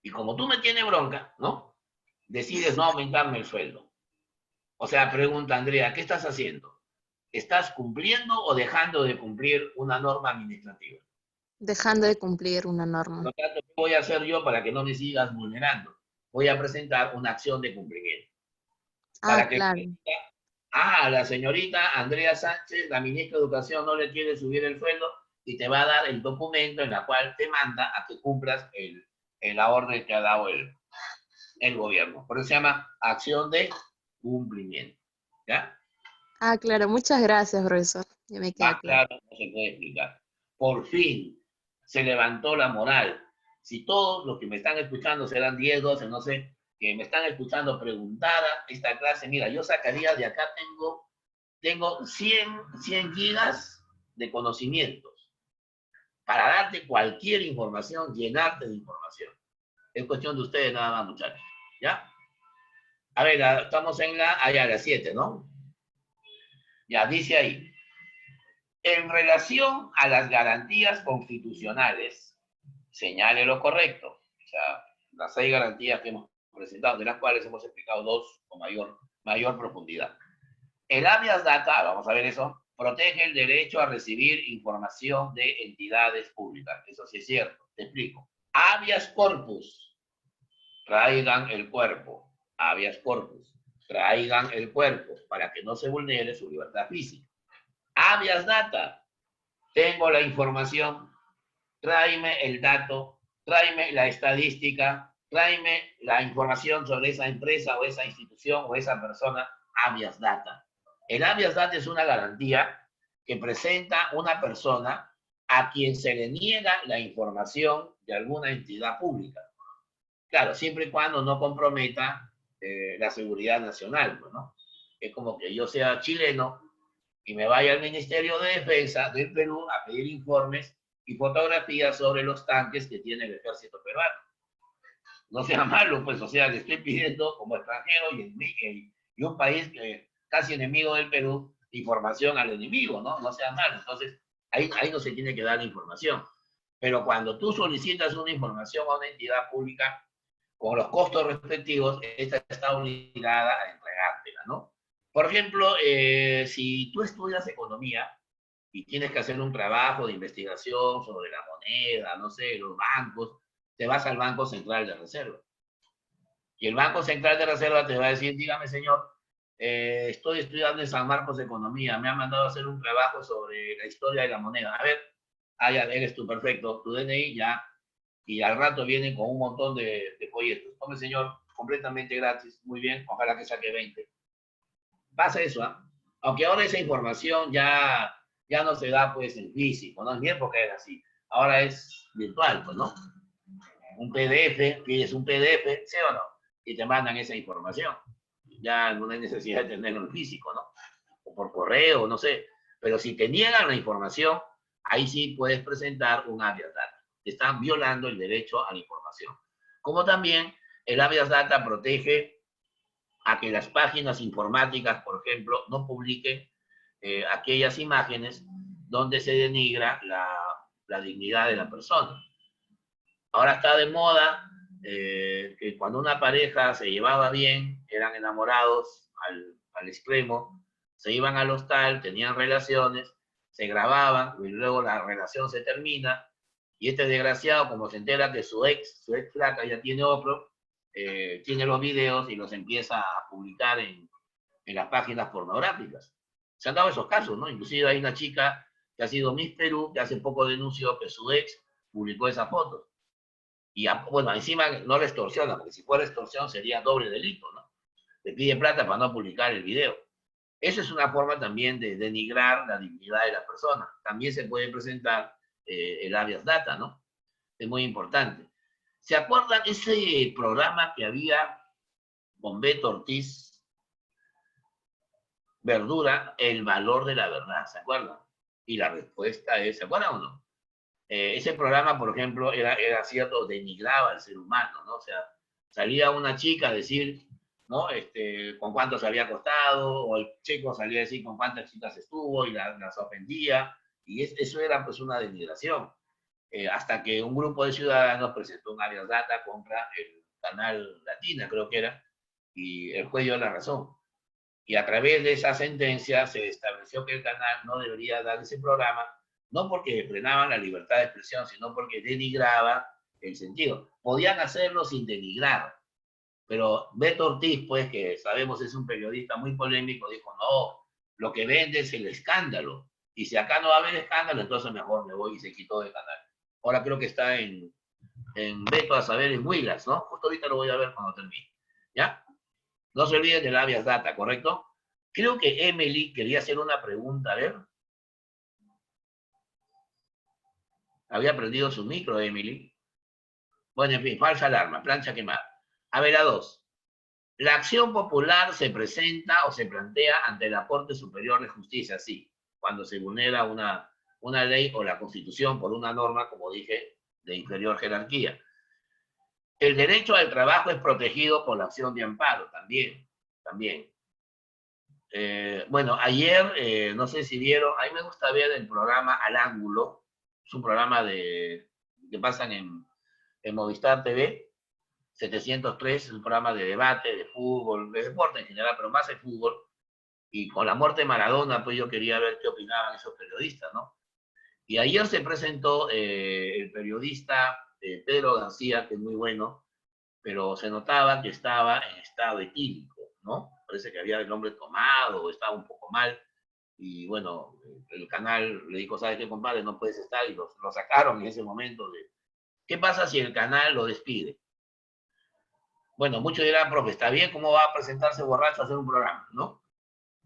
Y como tú me tienes bronca, ¿no? Decides no aumentarme el sueldo. O sea, pregunta Andrea, ¿qué estás haciendo? ¿Estás cumpliendo o dejando de cumplir una norma administrativa? dejando de cumplir una norma. Por lo tanto, ¿qué voy a hacer yo para que no me sigas vulnerando? Voy a presentar una acción de cumplimiento. Ah, Para que claro. la señorita Andrea Sánchez, la ministra de Educación, no le quiere subir el sueldo y te va a dar el documento en el cual te manda a que cumplas la orden que ha dado el gobierno. Por eso se llama acción de cumplimiento. ¿Ya? Ah, claro. Muchas gracias, profesor. Ya me queda Más claro. claro no se puede explicar. Por fin se levantó la moral. Si todos los que me están escuchando serán 10, 12, no sé, que me están escuchando preguntada esta clase, mira, yo sacaría de acá, tengo 100 gigas de conocimientos para darte cualquier información, llenarte de información. Es cuestión de ustedes nada más, muchachos. ¿Ya? A ver, estamos en la 7, ¿no? Ya, dice ahí. En relación a las garantías constitucionales, señale lo correcto. O sea, las 6 garantías que hemos presentado, de las cuales hemos explicado 2 con mayor profundidad. El habeas data, vamos a ver eso, protege el derecho a recibir información de entidades públicas. Eso sí es cierto. Te explico. Habeas corpus, traigan el cuerpo. Habeas corpus, traigan el cuerpo para que no se vulnere su libertad física. Habeas data, tengo la información, tráeme el dato, tráeme la estadística, tráeme la información sobre esa empresa o esa institución o esa persona, habeas data. El habeas data es una garantía que presenta una persona a quien se le niega la información de alguna entidad pública. Claro, siempre y cuando no comprometa la seguridad nacional, ¿no? Es como que yo sea chileno y me vaya al Ministerio de Defensa del Perú a pedir informes y fotografías sobre los tanques que tiene el ejército peruano. No sea malo, pues, o sea, le estoy pidiendo como extranjero y un país casi enemigo del Perú, información al enemigo, ¿no? No sea malo. Entonces, ahí no se tiene que dar información. Pero cuando tú solicitas una información a una entidad pública, con los costos respectivos, esta está obligada a entregártela, ¿no? Por ejemplo, si tú estudias economía y tienes que hacer un trabajo de investigación sobre la moneda, no sé, los bancos, te vas al Banco Central de Reserva. Y el Banco Central de Reserva te va a decir, dígame señor, estoy estudiando en San Marcos Economía, me han mandado a hacer un trabajo sobre la historia de la moneda. A ver, ya eres tú, perfecto, tu DNI ya, y al rato vienen con un montón de folletos. Tome señor, completamente gratis, muy bien, ojalá que saque 20. Pasa eso, ¿ah? Aunque ahora esa información ya no se da pues en físico, ¿no? En mi época era así, ahora es virtual, pues, ¿no? Un PDF, pides un PDF, ¿sí o no? Y te mandan esa información. ya no hay necesidad de tenerlo en físico, ¿no? O por correo, no sé. Pero si te niegan la información, ahí sí puedes presentar un habeas data. Te están violando el derecho a la información. Como también el habeas data protege a que las páginas informáticas, por ejemplo, no publiquen aquellas imágenes donde se denigra la dignidad de la persona. Ahora está de moda que cuando una pareja se llevaba bien, eran enamorados al extremo, se iban al hostal, tenían relaciones, se grababan y luego la relación se termina y este desgraciado, como se entera que su ex flaca ya tiene otro, tiene los videos y los empieza a publicar en las páginas pornográficas. Se han dado esos casos, ¿no? Inclusive hay una chica que ha sido Miss Perú, que hace poco denunció que su ex publicó esa foto. Y bueno, encima no la extorsiona, porque si fuera extorsión sería doble delito, ¿no? Le pide plata para no publicar el video. Eso es una forma también de denigrar la dignidad de la persona. También se puede presentar el habeas data, ¿no? Es muy importante. ¿Se acuerdan ese programa que había con Beto Ortiz, Verdura, el valor de la verdad? ¿Se acuerdan? Y la respuesta es, ¿se acuerdan o no? Ese programa, por ejemplo, era cierto, denigraba al ser humano, ¿no? O sea, salía una chica a decir, ¿no? Con cuánto se había acostado, o el chico salía a decir con cuántas chicas estuvo y las ofendía, y eso era pues una denigración. Hasta que un grupo de ciudadanos presentó un habeas data contra el canal Latina, creo que era, y el juez dio la razón. Y a través de esa sentencia se estableció que el canal no debería dar ese programa, no porque frenaban la libertad de expresión, sino porque denigraba el sentido. Podían hacerlo sin denigrar, pero Beto Ortiz, pues, que sabemos es un periodista muy polémico, dijo, no, lo que vende es el escándalo. Y si acá no va a haber escándalo, entonces mejor me voy y se quitó del canal. Ahora creo que está en Beto a saber en Huilas, ¿no? Justo ahorita lo voy a ver cuando termine. ¿Ya? No se olviden del habeas data, ¿correcto? Creo que Emily quería hacer una pregunta, a ver. Había prendido su micro, Emily. Bueno, en fin, falsa alarma, plancha quemada. A ver, a dos. La acción popular se presenta o se plantea ante la Corte Superior de Justicia, sí, cuando se vulnera una ley o la Constitución por una norma, como dije, de inferior jerarquía. El derecho al trabajo es protegido por la acción de amparo, también. Bueno, ayer, no sé si vieron, a mí me gusta ver el programa Al Ángulo, es un programa que pasan en Movistar TV, 703, es un programa de debate, de fútbol, de deporte en general, pero más de fútbol, y con la muerte de Maradona, pues yo quería ver qué opinaban esos periodistas, ¿no? Y ayer se presentó el periodista Pedro García, que es muy bueno, pero se notaba que estaba en estado etílico, ¿no? Parece que había el hombre tomado o estaba un poco mal. Y bueno, el canal le dijo, ¿sabes qué, compadre? No puedes estar. Y lo sacaron en ese momento. ¿Qué pasa si el canal lo despide? Bueno, muchos dirán, profe, está bien, ¿cómo va a presentarse borracho a hacer un programa? ¿No?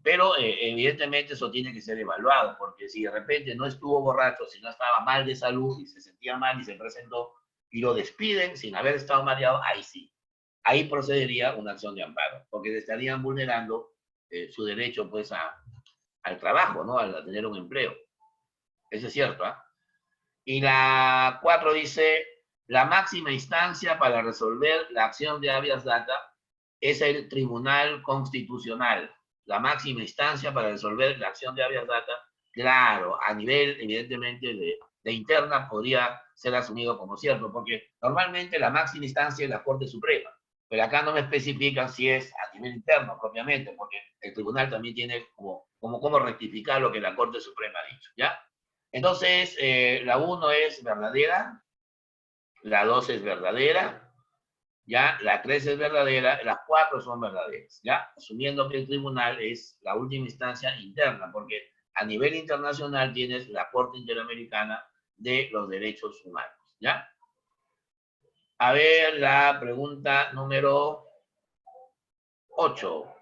Pero evidentemente eso tiene que ser evaluado, porque si de repente no estuvo borracho, si no estaba mal de salud y se sentía mal y se presentó y lo despiden sin haber estado mareado, ahí sí. Ahí procedería una acción de amparo, porque le estarían vulnerando su derecho pues al trabajo, ¿no? A tener un empleo. Eso es cierto, ¿ah? Y la 4 dice, la máxima instancia para resolver la acción de habeas data es el Tribunal Constitucional. La máxima instancia para resolver la acción de habeas data, claro, a nivel evidentemente de interna podría ser asumido como cierto, porque normalmente la máxima instancia es la Corte Suprema, pero acá no me especifican si es a nivel interno propiamente, porque el tribunal también tiene como rectificar lo que la Corte Suprema ha dicho, ¿ya? Entonces, la 1 es verdadera, la 2 es verdadera, ¿ya? La 3 es verdadera, las 4 son verdaderas, ¿ya? Asumiendo que el tribunal es la última instancia interna, porque a nivel internacional tienes la Corte Interamericana de los Derechos Humanos, ¿ya? A ver, la pregunta número 8.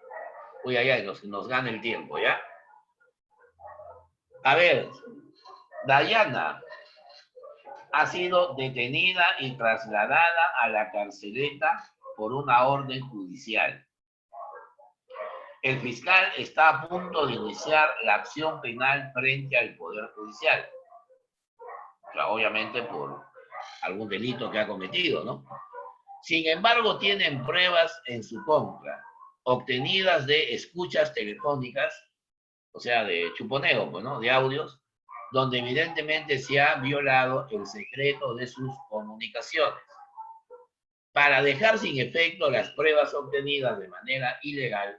Uy, ay, ay, nos gana el tiempo, ¿ya? A ver, Dayana ha sido detenida y trasladada a la carceleta por una orden judicial. el fiscal está a punto de iniciar la acción penal frente al Poder Judicial. O sea, obviamente por algún delito que ha cometido, ¿no? Sin embargo, tienen pruebas en su contra, obtenidas de escuchas telefónicas, o sea, de chuponeo, pues, ¿no? De audios, donde evidentemente se ha violado el secreto de sus comunicaciones. Para dejar sin efecto las pruebas obtenidas de manera ilegal,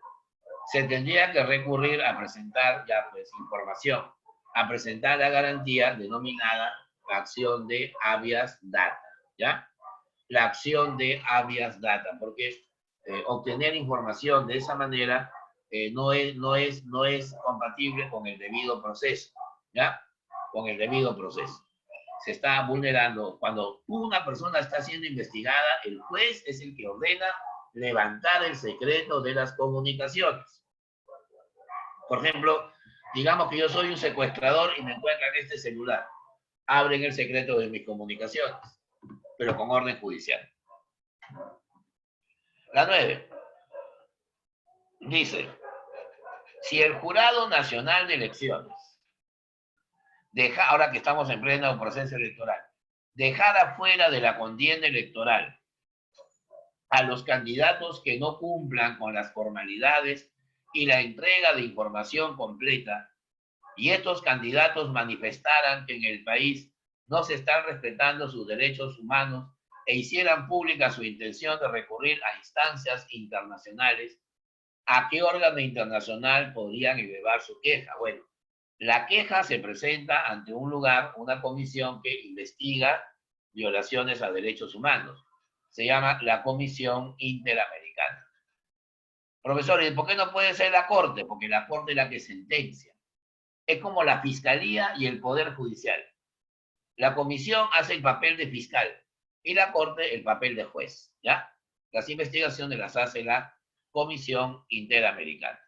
se tendría que recurrir a presentar ya pues información, a presentar la garantía denominada la acción de habeas data, ¿ya? La acción de habeas data, porque obtener información de esa manera no es compatible con el debido proceso, ¿ya? Con el debido proceso. Se está vulnerando. Cuando una persona está siendo investigada, el juez es el que ordena levantar el secreto de las comunicaciones. Por ejemplo, digamos que yo soy un secuestrador y me encuentran este celular. Abren el secreto de mis comunicaciones, pero con orden judicial. La 9. Dice, si el Jurado Nacional de Elecciones ahora que estamos en pleno proceso electoral, dejara fuera de la contienda electoral a los candidatos que no cumplan con las formalidades y la entrega de información completa, y estos candidatos manifestaran que en el país no se están respetando sus derechos humanos e hicieran pública su intención de recurrir a instancias internacionales, ¿a qué órgano internacional podrían elevar su queja? Bueno, la queja se presenta ante un lugar, una comisión que investiga violaciones a derechos humanos. Se llama la Comisión Interamericana. Profesor, ¿y por qué no puede ser la Corte? Porque la Corte es la que sentencia. Es como la Fiscalía y el Poder Judicial. La Comisión hace el papel de fiscal y la Corte el papel de juez, ¿ya? Las investigaciones las hace la Comisión Interamericana.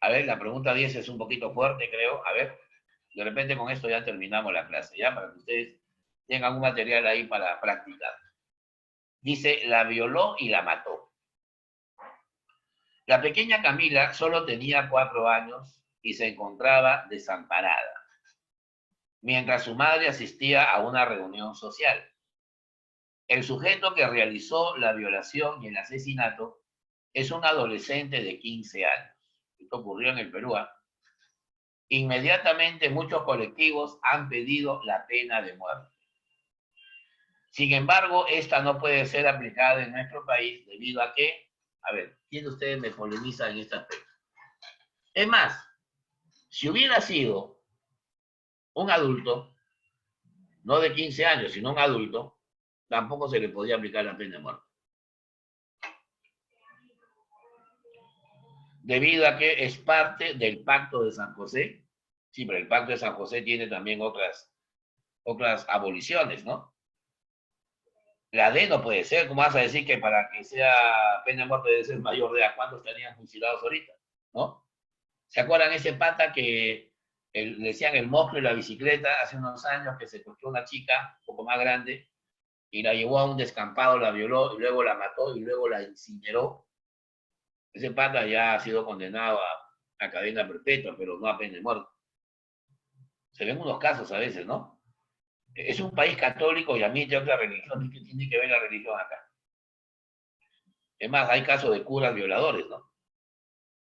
A ver, la pregunta 10 es un poquito fuerte, creo. A ver, de repente con esto ya terminamos la clase, ¿ya? Para que ustedes tengan un material ahí para practicar. Dice, la violó y la mató. La pequeña Camila solo tenía 4 años y se encontraba desamparada, mientras su madre asistía a una reunión social. El sujeto que realizó la violación y el asesinato es un adolescente de 15 años. Esto ocurrió en el Perú. Inmediatamente muchos colectivos han pedido la pena de muerte. Sin embargo, esta no puede ser aplicada en nuestro país debido a que, a ver, ¿quién de ustedes me polemiza en este aspecto? Es más, si hubiera sido un adulto, no de 15 años, sino un adulto, tampoco se le podía aplicar la pena de muerte. Debido a que es parte del Pacto de San José. Sí, pero el Pacto de San José tiene también otras aboliciones, ¿no? La D no puede ser. ¿Cómo vas a decir que para que sea pena de muerte debe ser mayor de edad? ¿Cuántos estarían fusilados ahorita? ¿No? ¿Se acuerdan ese pata que le decían el monstruo y la bicicleta hace unos años, que secuestró a una chica un poco más grande y la llevó a un descampado, la violó y luego la mató y luego la incineró? Ese pata ya ha sido condenado a cadena perpetua, pero no a pena de muerte. Se ven unos casos a veces, ¿no? Es un país católico y admite otra religión. ¿Qué tiene que ver la religión acá? Es más, hay casos de curas violadores, ¿no?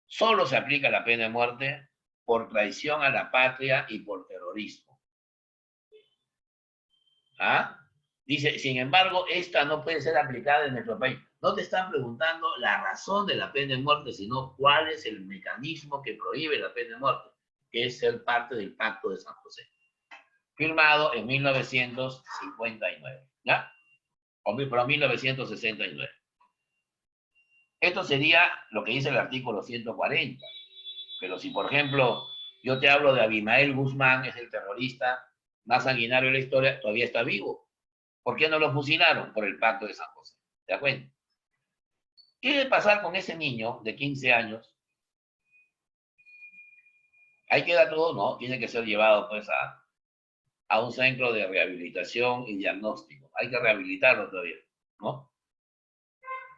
Solo se aplica la pena de muerte por traición a la patria y por terrorismo. ¿Ah? Dice, sin embargo, esta no puede ser aplicada en nuestro país. No te están preguntando la razón de la pena de muerte, sino cuál es el mecanismo que prohíbe la pena de muerte, que es ser parte del Pacto de San José, firmado en 1959, ¿ya? Pero 1969. Esto sería lo que dice el artículo 140. Pero si, por ejemplo, yo te hablo de Abimael Guzmán, es el terrorista más sanguinario de la historia, todavía está vivo. ¿Por qué no lo fusilaron? Por el Pacto de San José. ¿Te das cuenta? ¿Qué debe pasar con ese niño de 15 años? Ahí queda todo, ¿no? Tiene que ser llevado, pues, a un centro de rehabilitación y diagnóstico. Hay que rehabilitarlo todavía, ¿no?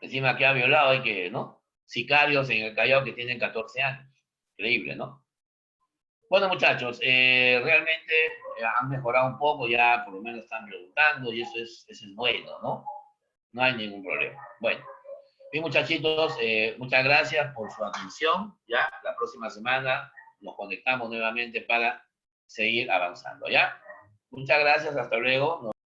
Encima que ha violado, hay que, ¿no? sicarios en el Callao que tienen 14 años. Increíble, ¿no? Bueno, muchachos, realmente han mejorado un poco, ya por lo menos están preguntando y eso es bueno, ¿no? No hay ningún problema. Bueno, bien, muchachitos, muchas gracias por su atención. Ya, la próxima semana nos conectamos nuevamente para seguir avanzando, ¿ya? Muchas gracias, hasta luego.